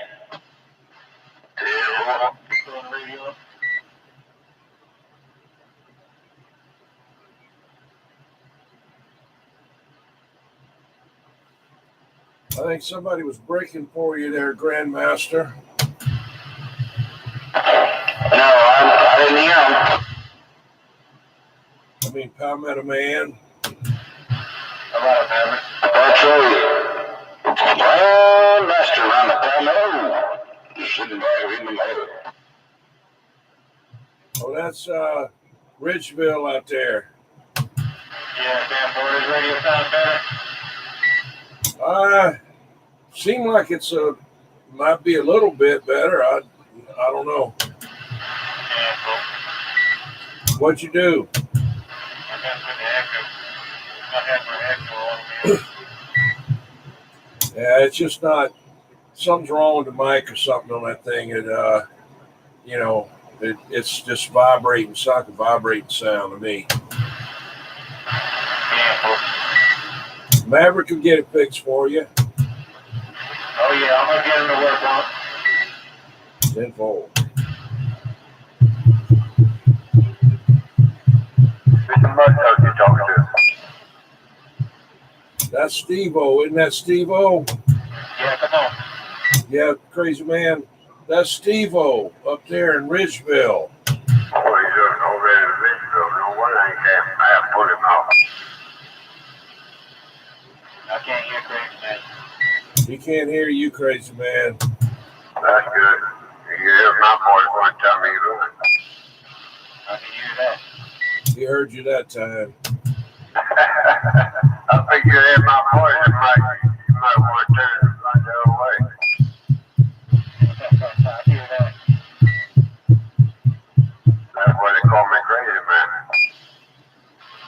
I think somebody was breaking for you there, Grandmaster. No, I didn't hear him. I mean, Palmetto Man. That's right. Grandmaster around the Palmetto. Just sitting back reading the mail. Oh, that's Ridgeville out there. Yeah, Sam Borders radio sound better. Seem like it's might be a little bit better. I don't know. Yeah, cool. What'd you do? I got the echo. I have my echo on me. Yeah, it's just not. Something's wrong with the mic or something on that thing. It's just vibrating. It's like a vibrating sound to me. Yeah, cool. Maverick will get it fixed for you. Oh yeah, I'm gonna get him to work on it. Tenfold. Who's the mustard you're talking to? That's Steve-O. Isn't that Steve-O? Yeah, come on. Yeah, crazy man. That's Steve-O up there in Ridgeville. Oh, he's over there in Ridgeville. No wonder I have to pull him out. I can't hear crazy man. He can't hear you, crazy man. That's good. You hear my voice one time he run. I can hear that. He heard you that time. I think you hear my voice. You might want to turn it right the other way. I hear that. That's why they call me crazy man.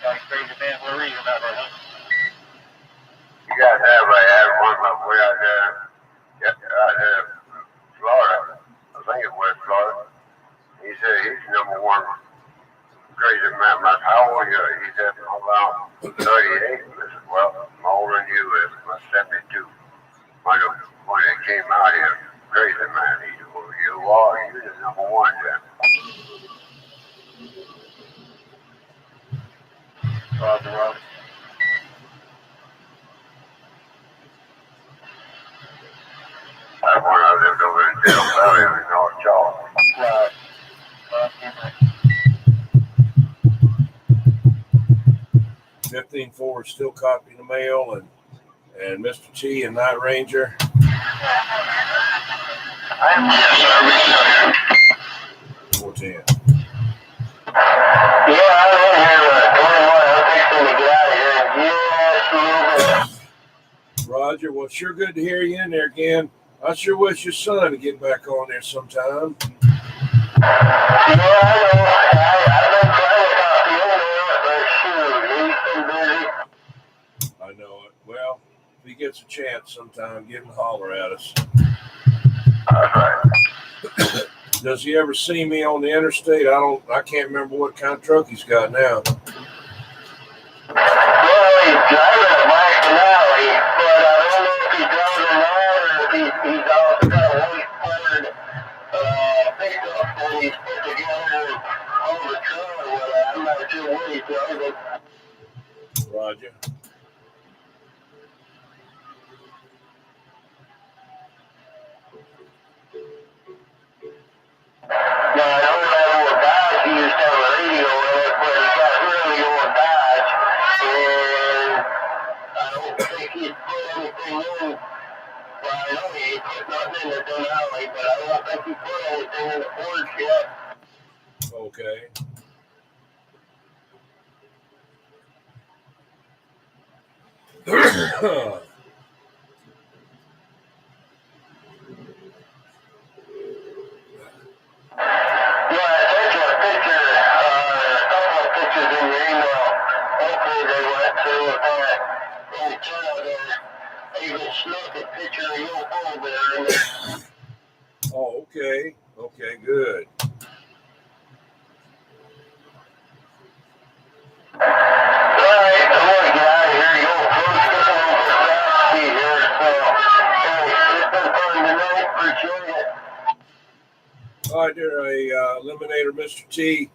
Got a crazy man for a reason about that, huh? You guys have one way out there in Florida. I think it's West Florida. He said he's number one crazy man. How old are you? He said around 38. I said, well, I'm older than you. I'm 72. When it came out here, crazy man. You're the number one then. Roger. That's when I lived over in Dale Valley in North Charles. Right. 15-4 still copying the mail, and Mr. T and Night Ranger. Yes, sir. 410. Yeah, I'm in here 21. I'm fixing to get out of here. Yes, Roger, well, sure good to hear you in there again. I sure wish your son to get back on there sometime. Yeah, I know. I've been trying to talk to him, but shoot, he's been busy. I know it. Well, if he gets a chance sometime, give him a holler at us. That's right. Does he ever see me on the interstate? I can't remember what kind of truck he's got now. Well, he's driving a bike alley, but I don't know if he's driving now or if he's also got a waste-powered pickup that he's put together on the truck. Well, I'm not sure what he's driving. Roger. Now, I know that old Dodge, he used to have a radio in it, but he got really old Dodge, and I don't think he's put anything in. Well, I know he ain't put nothing in the Denali, but I don't think he put anything in the Fords yet. Okay. Yeah, I sent you a picture, a couple of pictures in your email. Hopefully they went through with that in the channel there. You can snuck a picture of your phone there in there. Oh, okay. Okay, good. Alright, I'm gonna get out of here. You go close be here. So, it's been fun tonight. Appreciate it. All right, there, Eliminator, Mr. T.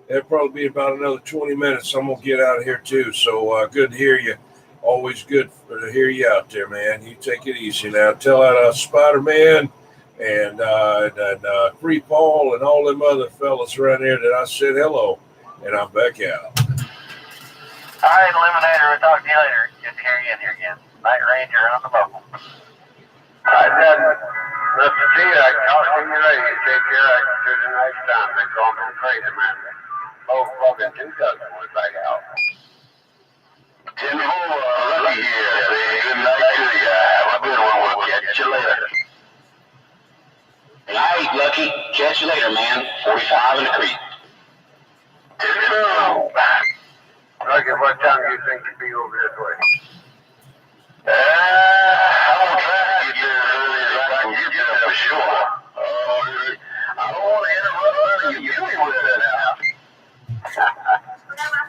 It'll probably be about another 20 minutes. I'm going to get out of here too. So good to hear you. Always good to hear you out there, man. You take it easy now. Tell that Spider-Man and Free Paul and all them other fellas around there that I said hello. And I'm back out. All right, Eliminator, we'll talk to you later. Good to hear you in here again. Night Ranger on the mobile. I said, Mr. T, I can talk to you later. You take care. I can do the next time. They call me crazy, man. Oh, fucking 2,000 was back out. 10-4, Lucky here. Say good night to you. Have a good one. We'll catch you later. Night, Lucky. Catch you later, man. 45 in the creek. 10-2. Lucky, what time do you think you'll be over this way? I'm gonna try to get there as early as I can get there for sure. I don't want to interrupt you. Give me with that now.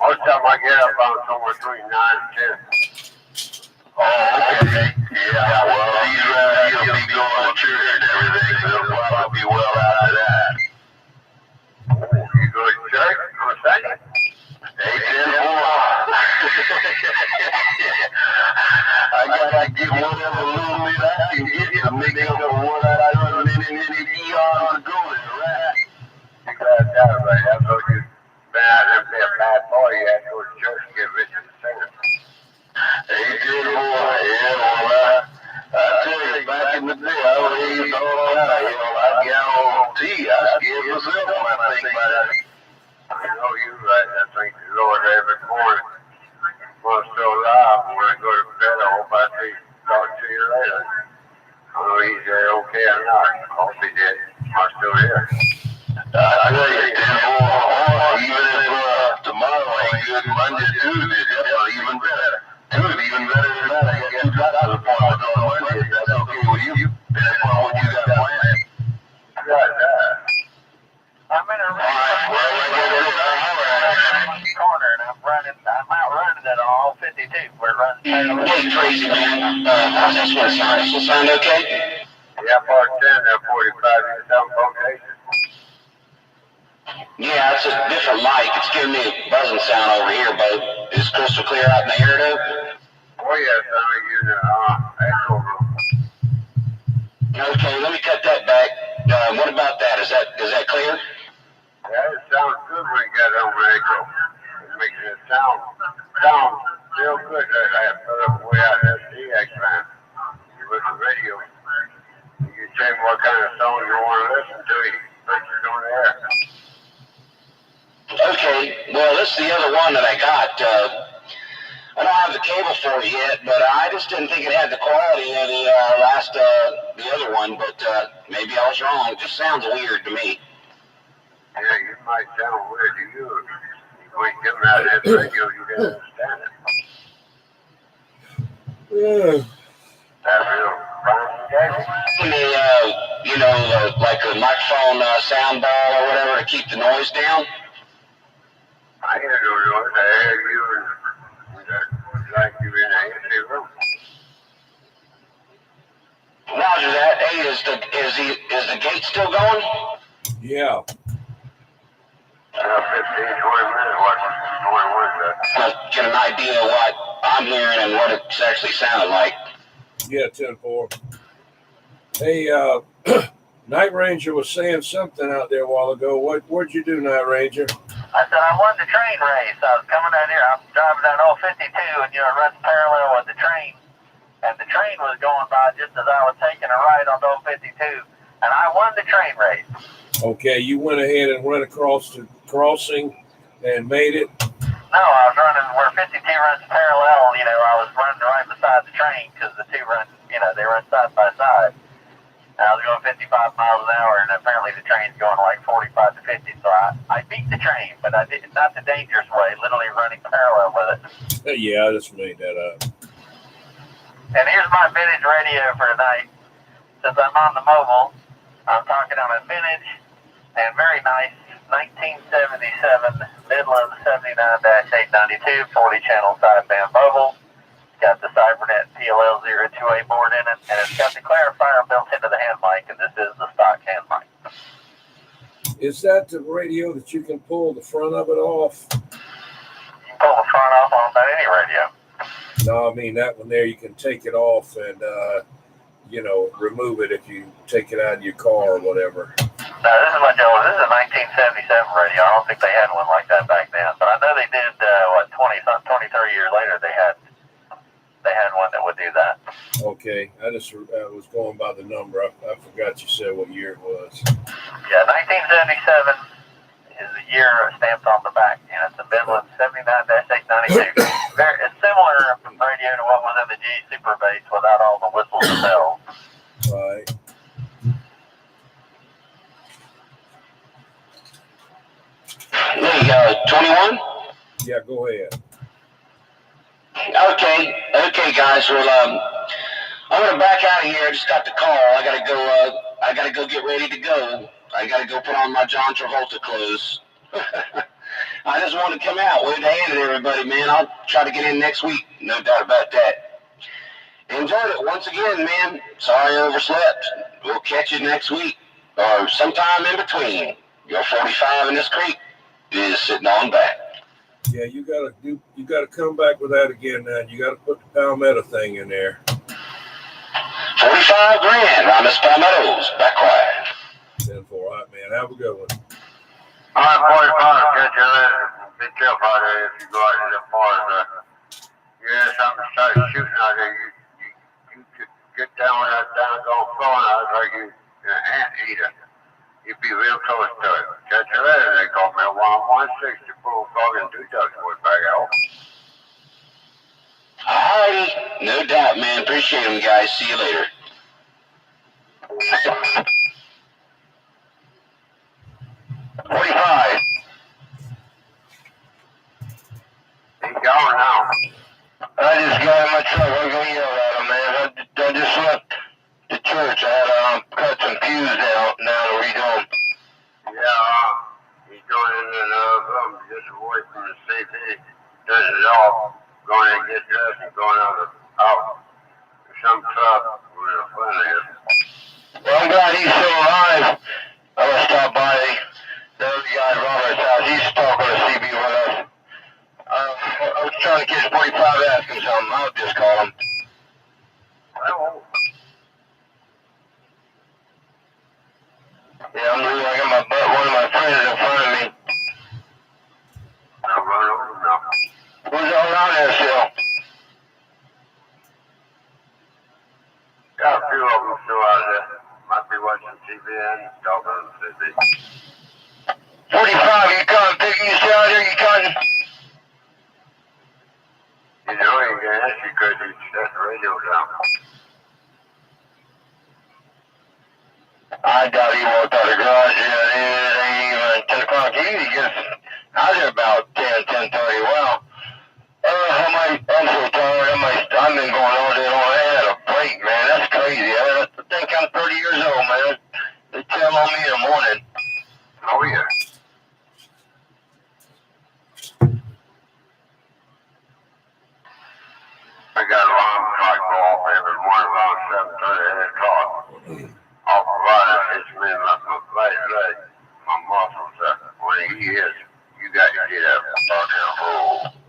Most time I get up on somewhere between 9 and 10. Oh, okay. Yeah, well, you'll be going to church and everything, so it'll probably be well after that. You go to church on Sunday? 8-10-4. I gotta get whatever little bit I can get to make up for what I done many eons ago there, right? You got that right. I thought you bad and be a bad boy. You had to go to church and get rich and singing. 8-10-4. Yeah, well, I tell you, back in the day, I raised all that. You know, I guarantee I scared myself when I think about it. I know you right. I thank the Lord every morning. I'm still alive. When I go to bed, I hope I see talk to you later. I don't know he's okay or not. I hope he did. I'm still here. I know you, even if tomorrow ain't good, Monday, Tuesday, that's even better. Tuesday, even better than that. I got 2 doctor's appointments on Monday. That's okay with you. That's what you got planned. I got that. I'm in a corner and I'm out running at all 52. We're running. Hey, crazy man. How's this one sound? Does this sound okay? Yeah, part 10, that 45, you sound okay. Yeah, it's a different mic. It's giving me a buzzing sound over here, but is crystal clear out in the air, though? Oh, yeah, sound like you in the echo room. Okay, let me cut that back. What about that? Is that clear? Yeah, it sounds good when you got it on the echo. It makes it sound real good. I put up way out there DX man. You listen to radio. You check what kind of song you want to listen to. You put it on the air. Okay, well, this is the other one that I got. I don't have the cable for it yet, but I just didn't think it had the quality of the other one, but maybe I was wrong. It just sounds weird to me. Yeah, you might sound weird to you. You ain't coming out of this radio, you can understand it. Yeah. That's real fine. Like a microphone sound ball or whatever to keep the noise down. I hear no noise. I hear you like you in an empty room. Roger that. Hey, is the gate still going? Yeah. 15, 20 minutes. What's going on with that? Get an idea of what I'm hearing and what it's actually sounding like. Yeah, 10-4. Hey, Night Ranger was saying something out there a while ago. What'd you do, Night Ranger? I said I won the train race. I was coming down here. I'm driving down old 52, and it runs parallel with the train. And the train was going by just as I was taking a ride on old 52, and I won the train race. Okay, you went ahead and went across the crossing and made it? No, I was running where 52 runs parallel. I was running right beside the train because the two run, they run side by side. And I was going 55 miles an hour, and apparently the train's going like 45 to 50. So I beat the train, but I did not the dangerous way, literally running parallel with it. Yeah, I just made that up. And here's my vintage radio for tonight. Since I'm on the mobile, I'm talking on a vintage and very nice 1977 Midland 79-892 40-channel sideband bubble. It's got the CyberNet PLL02A board in it, and it's got the clarifier built into the hand mic, and this is the stock hand mic. Is that the radio that you can pull the front of it off? You can pull the front off on about any radio. No, I mean that one there. You can take it off and remove it if you take it out of your car or whatever. No, this is much older. This is a 1977 radio. I don't think they had one like that back then. But I know they did, 30 years later, they had one that would do that. Okay. I was going by the number. I forgot you said what year it was. Yeah, 1977 is the year stamped on the back. And it's a Midland 79-892. It's similar radio to what was in the G Super Bass without all the whistles and bells. Right. Hey, 21? Yeah, go ahead. Okay, guys. Well, I'm gonna back out of here. I just got the call. I gotta go get ready to go. I gotta go put on my John Travolta clothes. I just want to come out, wave the hand at everybody, man. I'll try to get in next week. No doubt about that. Enjoyed it once again, man. Sorry I overslept. We'll catch you next week or sometime in between. Your 45 in this creek is sitting on back. Yeah, you gotta come back with that again now. You gotta put the Palmetto thing in there. 45 grand, Ramos Palmettos. Back quiet. 10-4. All right, man. Have a good one. All right, 45, catch you later. Be careful out there if you go out to the forest. Something starts shooting out there. You get down with that doggone phone out like you're an anteater. You'd be real close to it. Catch you later, they call me. 160 full fog and 2 ducks would back out. Alrighty. No doubt, man. Appreciate them, guys. See you later. He's gone now. I just got in my truck. I'm going to yell at him, man. I just left the church. I had to cut some pews down now to read home. Yeah, he's going in another room just away from the safety. Does it all. Going in, get dressed, and going out to some club with a friend of his. Well, I'm glad he's still alive. I'm going to stop by the other guy, Robert's house. He's talking to CB with us. I was trying to catch 45 asking something. I'll just call him. Yeah, I'm really I got one of my friends in front of me. I'll run over now. Who's all around there still? Got a few of them still out there. Might be watching TV and talking to the TV. 45, you coming? You still out there? You coming? You know, you can ask you because you shut the radio down. I doubt he walked out of the garage yet. It ain't even 10 o'clock. He usually gets out there about 10:30. Wow. I'm so tired. I've been going all day long. I had a break, man. That's crazy. I think I'm 30 years old, man. They tell on me in the morning. Oh, yeah. I got a long clock go off every morning around 7:30, 8 o'clock. Off the line, it's me and my right leg, my muscles. When he is, you got to get up.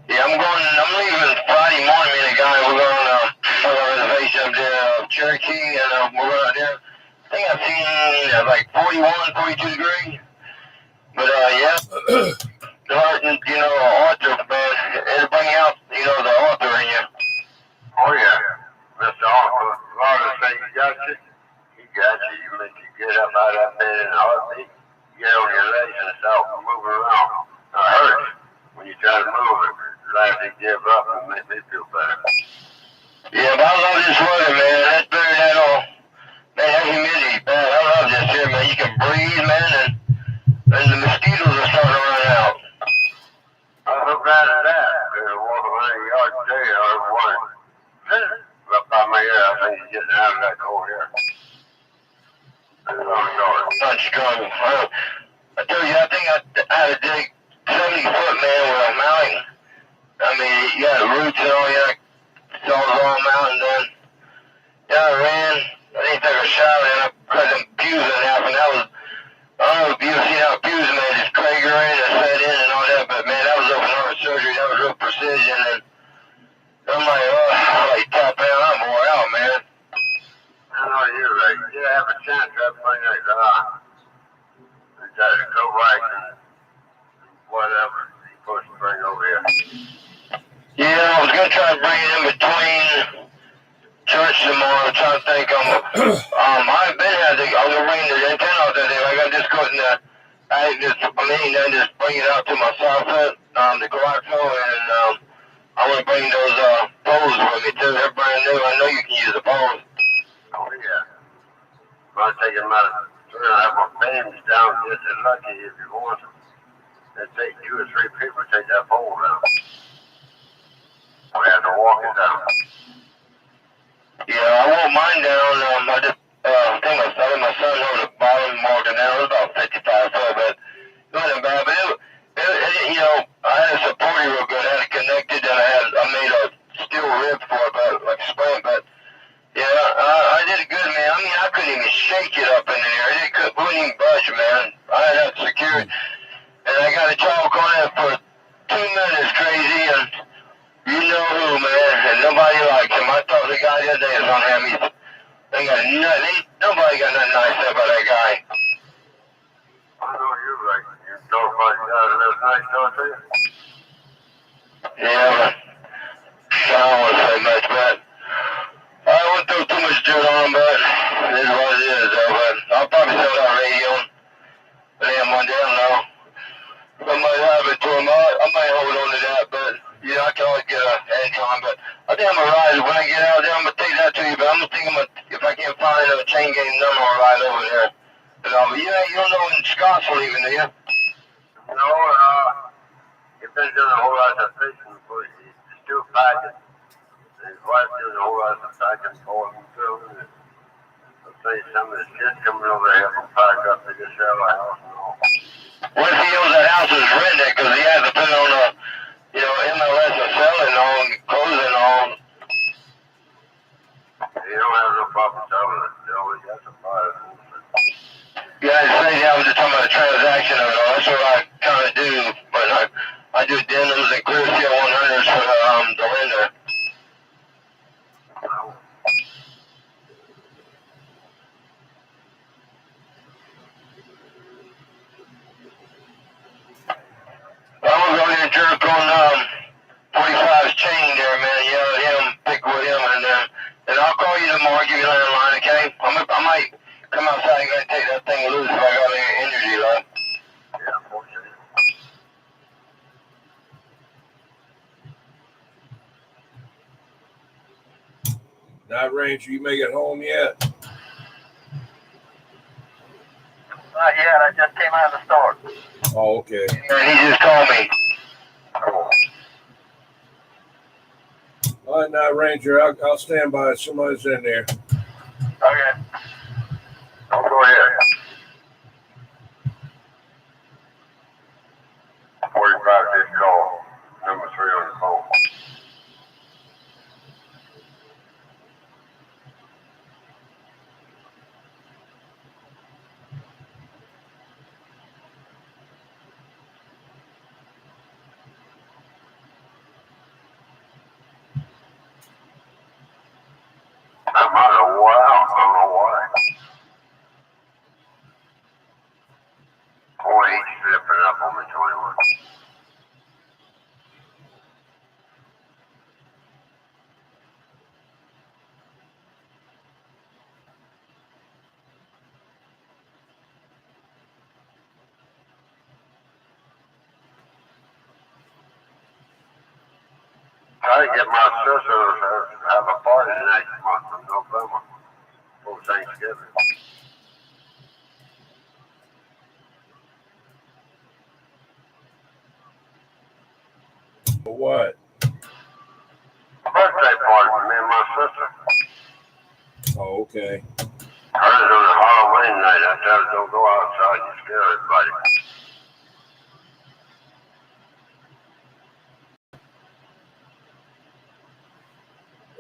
Yeah, I'm leaving Friday morning, me and the guy. We're going to a reservation up there, Cherokee, and we're going out there. I think I've seen like 41, 42 degrees. But, yeah, Arthur, man, it'll bring out, the Arthur in you. Oh, yeah. Mr. Arthur, Arthur say you got you. He got you. You make you get up out of that bed in a heartbeat. Get on your legs and start moving around. It hurts when you try to move it. Like to give up and make me feel better. Yeah, but I love this weather, man. That's better than all. Man, that humidity, man. I love this here, man. You can breathe, man, and the mosquitoes are starting to run out. I'm so glad of that. Walking around the yard today, I was wondering. Up by my ear, I think he's getting out of that cold air. Unstrung. I tell you, I think I had to dig 70-foot, man, with a mountain. I mean, you got roots and all, it's all mountain done. Yeah, I ran. I didn't take a shower, and I cut them pews in half, and that was, I don't know if you've seen how pews made, just Krager in and set in and all that, but man, that was open heart surgery. That was real precision, and I'm like, oh, I'm like tapping out. I'm wore out, man. I know you're right. You have a chance to bring that Cobra and whatever you're supposed to bring over here. Yeah, I was gonna try to bring it in between church tomorrow. I'm trying to think. I've been had to. I was gonna bring the antenna out that day. Like I just couldn't. I just bring it out to my soffit, the Coaxo, and I want to bring those poles with me too. They're brand new. I know you can use the poles. Oh yeah. I'll take them out. I have my beams down just as lucky if you want them. It take 2 or 3 people to take that pole down. We have to walk it down. Yeah, I won't mind down. I just think my son over the bottom walking down. It was about 55 foot, but it wasn't bad. But I had it supported real good. I had it connected, and I made a steel rib for it, but like splint. But yeah, I did it good, man. I mean, I couldn't even shake it up in there. It wouldn't even budge, man. I had that secured, and I got a talk on it for 2 minutes, crazy, and you know who, man, and nobody likes him. I thought the guy the other day was on him. Nobody got nothing nice to say about that guy. I know you're right. You don't find God that was nice, don't you? Yeah, but I don't want to say much, but I won't throw too much dirt on him, but it is what it is, though. But I'll probably sell that radio and then one day, I don't know. I might have it to him. I might hold on to that, but I can always get an edge on. But I think I'm gonna ride when I get out there. I'm gonna take that to you, but I'm thinking if I can't find a chain gang number, I'll ride over there. But you don't know when Scott's leaving, do you? No, he's been doing a whole lot of fishing, but he's still packing. His wife's doing a whole lot of packing for him too. I'll say some of his kids coming over here help him pack up. They just sell a house and all. What if he owns that house as rented because he has to put on a, MLS and selling on, closing on? He don't have no problem selling it. He always got to buy it. Yeah, I was just talking about the transaction of it all. That's what I kind of do, but I do denims and clear seal 100s for the lender. I'm gonna go there and jerk on 45's chain there, man. Yell at him, pick with him, and I'll call you tomorrow, give you a landline, okay? I might come outside and take that thing loose if I got any energy left. Yeah, unfortunately. Night Ranger, you make it home yet? Not yet. I just came out of the store. Oh, okay. And he just called me. All right, Night Ranger, I'll stand by if somebody's in there. Okay. I'll go ahead. 45 just call. Number 3 on the phone. I'm out of wore out. I don't know why. 48 stripping up on me 21. Try to get my sister to have a party next month in November for Thanksgiving. For what? Birthday party for me and my sister. Oh, okay. I was on a Halloween night. I tell her don't go outside and scare everybody.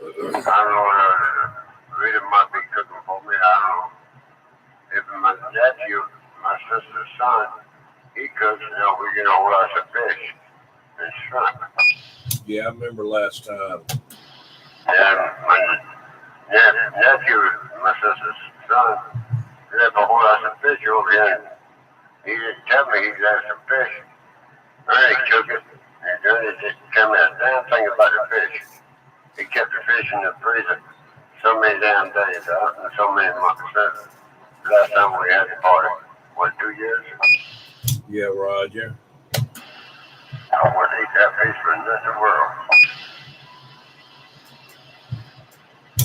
I don't know, Rita might be cooking for me. I don't know. If my nephew, my sister's son, he cooks, we get a whole lot of fish and shrimp. Yeah, I remember last time. And my nephew, my sister's son, he had a whole lot of fish over here. He didn't tell me he got some fish. I ain't cook it. And then he didn't tell me a damn thing about the fish. He kept the fish in the freezer so many damn days, and so many months. Last time we had the party, 2 years? Yeah, Roger. I wouldn't eat that fish for nothing world.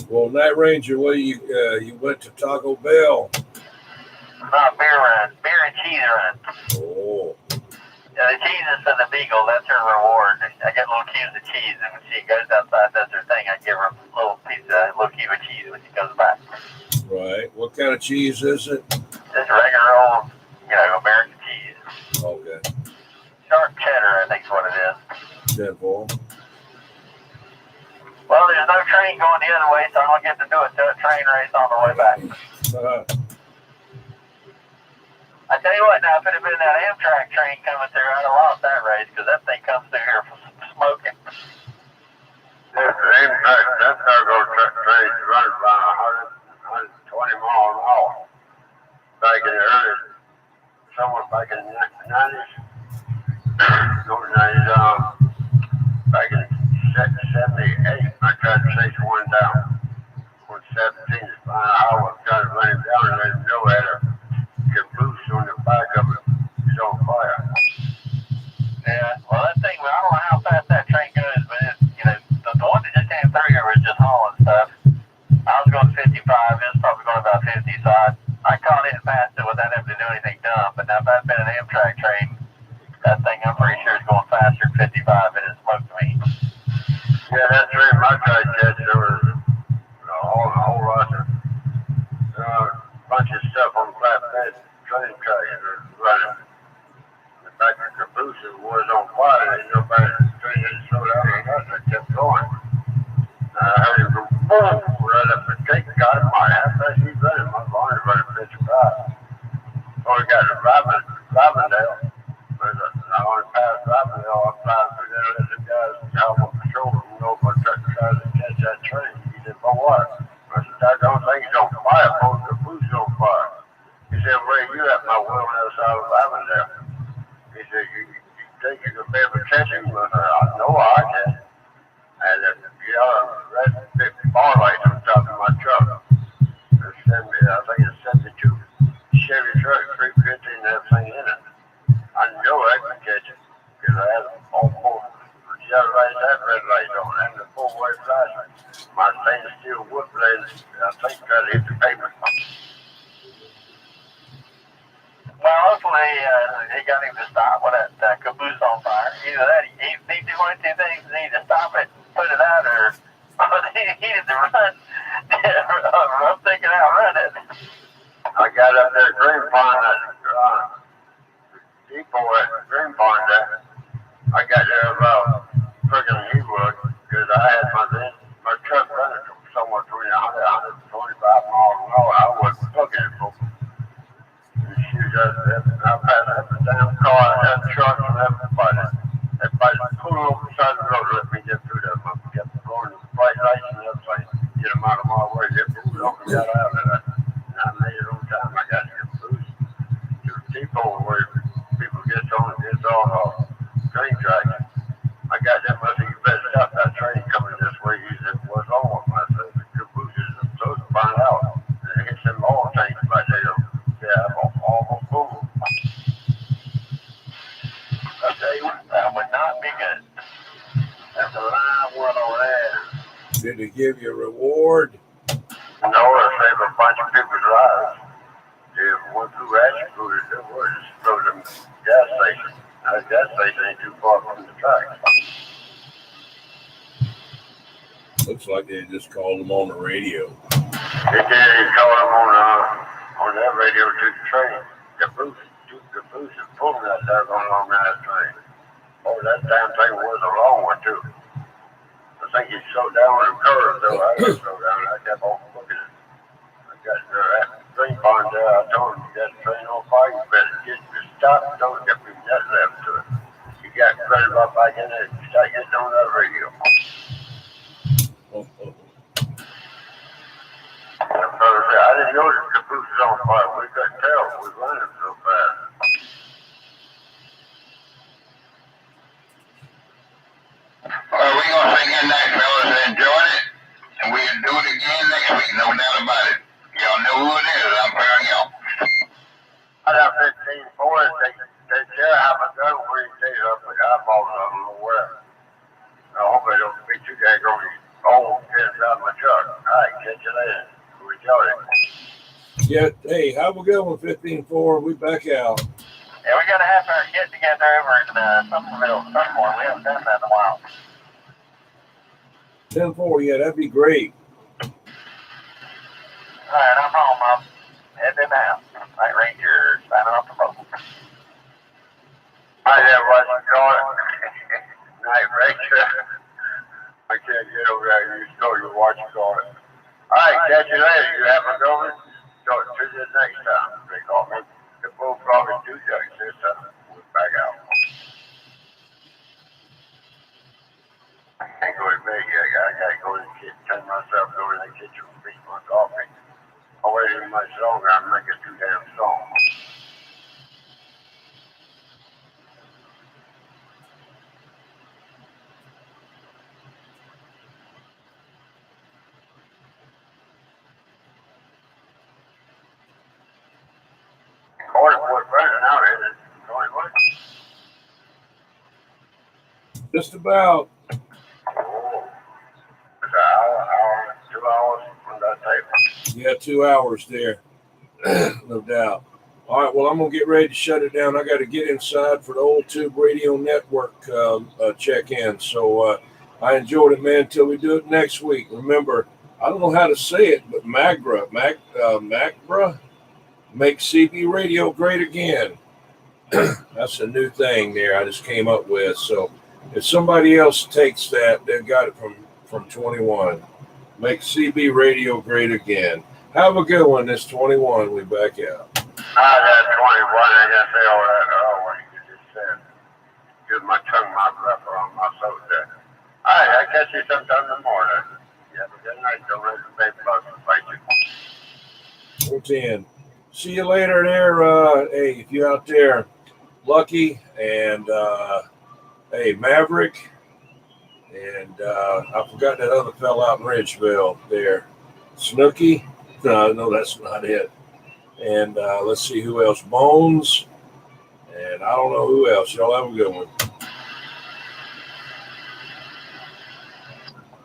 Well, Night Ranger, what you went to Taco Bell? Beer and cheese run. Oh. Yeah, the cheese is for the beagle. That's her reward. I get little cubes of cheese, and when she goes outside, that's her thing. I give her a little cube of cheese when she comes back. Right. What kind of cheese is it? Just regular old, American cheese. Okay. Sharp cheddar, I think is what it is. 10-4. Well, there's no train going the other way, so I don't get to do a train race on the way back. I tell you what, now, if it had been that Amtrak train coming through, I'd have lost that race, because that thing comes through here smoking. That cargo train runs about 120 miles an hour. Back in the somewhere back in the 90s. Back in 78, I tried to chase one down. On 17, I was trying to run him down and let him know that caboose on the back of it is on fire. Yeah, well, that thing, I don't know how fast that train goes, but the one that just came through here was just hauling stuff. I was going 55, it was probably going about 50, so I caught it and passed it without having to do anything dumb. But now if I'd been an Amtrak train, that thing I'm pretty sure is going faster than 55, and it smoked me. Yeah, that train my tried to catch, there was a whole lot of bunch of stuff on flatbed train tracks that were running. The back of the caboose was on fire, and nobody train didn't slow down or nothing, it kept going. I heard him go boom right up the creek. God almighty, how fast he's running? My barn is running 55. Oh, we got to Robindale. I only passed Robindale. I'm flying through there and let them guys out on patrol and go for trying to catch that train. He said, for what? I said, I don't think it's on fire, folks. The caboose is on fire. He said, where you at? My well on the other side of Robindale. He said, you think you can be able to catch him? I said, I know I can. And red big bar lights on top of my truck. I think it's 72 Chevy truck, 350 and everything in it. I know I can catch it because I had all four yellow lights and red lights on and the four-way flashing. My stainless steel wood blade, I think, got to hit the pavement. Well, hopefully he got him to stop with that caboose on fire. Either that, he needs to do one of two things. He needs to stop it, put it out, or he needs to run. I'm thinking outrun it. I got up there at Green Pond, depot at Green Pond there. I got there about friggin' Hewood because I had my truck running from somewhere between 100 and 125 miles an hour. I wasn't looking at it. I passed every damn car and that truck and everybody. Everybody pulled over the side of the road to let me get through there. I kept going to bright lights and everything. Get them out of my way. They moved off and got out of there. And I made it on time. I got to get boost to the depot where people get on and get off train tracks. I got them. I said, you better stop that train coming this way. He said, what's wrong with my son? The caboose is supposed to find out. And it hits them all tanks by day. Yeah, almost boom. I tell you what, that would not be good. That's a line one over there. Did he give you a reward? No, it saved a bunch of people's lives. They went through ration food. It was through the gas station. That gas station ain't too far from the track. Looks like they just called him on the radio. They called him on that radio to the train. The booth is pulling that there going on that train. Oh, that damn thing was a long one too. I think he slowed down on the curve, though. I didn't slow down. I kept on looking at it. I got that train pond there. I told him, you got the train on fire, you better get to stop. Don't get me that left to it. You got to run right back in there and start getting on that radio. The fellow said, I didn't notice the booth was on fire. We couldn't tell. We were running so fast. Well, we're going to sing in that, fellas, and enjoy it. And we'll do it again next week, no doubt about it. Y'all know who it is. I'm telling y'all. I got 15 boys. They care how much gun where you take up with eyeballs. I don't know where. I hope they don't be too daggone old kids out of my truck. All right, catch you later. We enjoy it. Yeah, hey, have a good one, 15-4. We back out. Yeah, we got to have our get together over in Somerville somewhere. We haven't done that in a while. 10-4, yeah, that'd be great. All right, I'm home. I'm heading out. Night Ranger signing off the boat. Hi there, what's it going? Night Ranger. I can't get over there. You still your watch going. All right, catch you later. You have a good one. Talk to you next time. They call me. The bull probably do that this time. We're back out. I can't go to bed yet. I gotta go to the kitchen, turn myself over in the kitchen and drink my coffee. I'll wait any much longer. I'm making too damn strong. Quarter foot running out here. It's only what? Just about. Oh, it's an hour, 2 hours on that tape. Yeah, 2 hours there. No doubt. All right, well, I'm going to get ready to shut it down. I got to get inside for the Old Tube Radio Network check-in. So I enjoyed it, man, until we do it next week. Remember, I don't know how to say it, but Magra, make CB radio great again. That's a new thing there I just came up with. So if somebody else takes that, they've got it from 21. Make CB radio great again. Have a good one. This 21. We back out. I got 21. I got to say all that what you just said. Give my tongue my breath on my throat there. All right, I'll catch you sometime in the morning. You have a good night. Don't let the baby bugs fight you. 10. See you later there. Hey, if you're out there, Lucky and hey, Maverick. And I forgot that other fella out in Ridgeville there. Snooky. No, that's not it. And let's see who else. Bones. And I don't know who else. Y'all have a good one.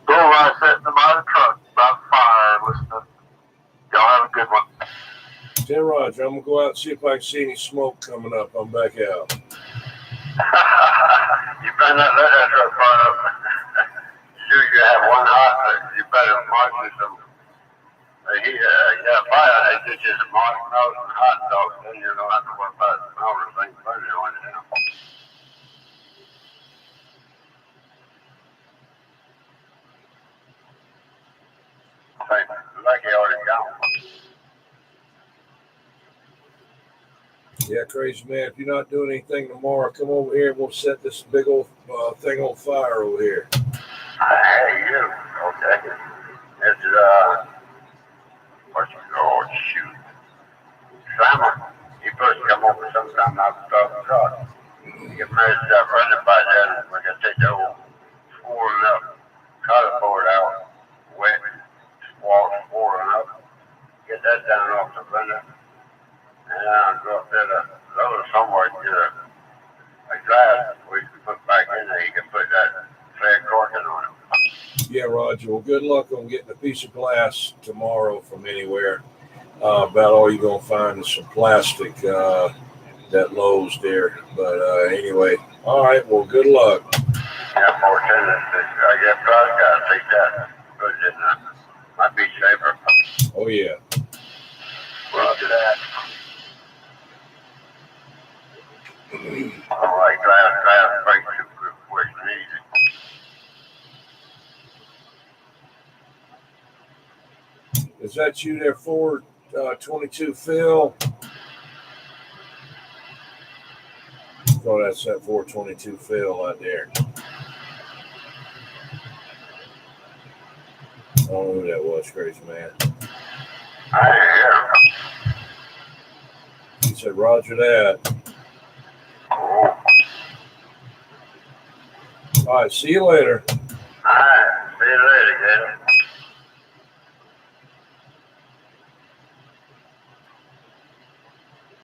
Go right sitting in my truck by the fire listening. Y'all have a good one. 10 Roger. I'm going to go out and see if I can see any smoke coming up. I'm back out. You better not let that truck burn up. You have one hot, you better mark some. Fire, they just marshmallows and hot dogs, then you don't have to worry about all the things burning on it now. Like he already gone. Yeah, crazy man. If you're not doing anything tomorrow, come over here and we'll set this big old thing on fire over here. Hey, you. Okay. It's, what's it called? Shoot. Simon, he first come over sometime after 12 o'clock. You get married to that running by then. We're going to take the old swollen up cardboard out, wet, wall swollen up. Get that down off the blender. And I'll go up there to Lowe's somewhere and get a glass we can put back in there. You can put that flag corking on it. Yeah, Roger. Well, good luck on getting a piece of glass tomorrow from anywhere. About all you're going to find is some plastic, that Lowe's there. But anyway, all right. Well, good luck. Yeah, more tenants. I guess I got to take that. Put it in there. Might be safer. Oh, Is that you there, 422 Phil? Oh, that's that 422 Phil out there. I don't know who that was, crazy man. He said, Roger that. Cool. All right, see you later. All right. See you later, Jay.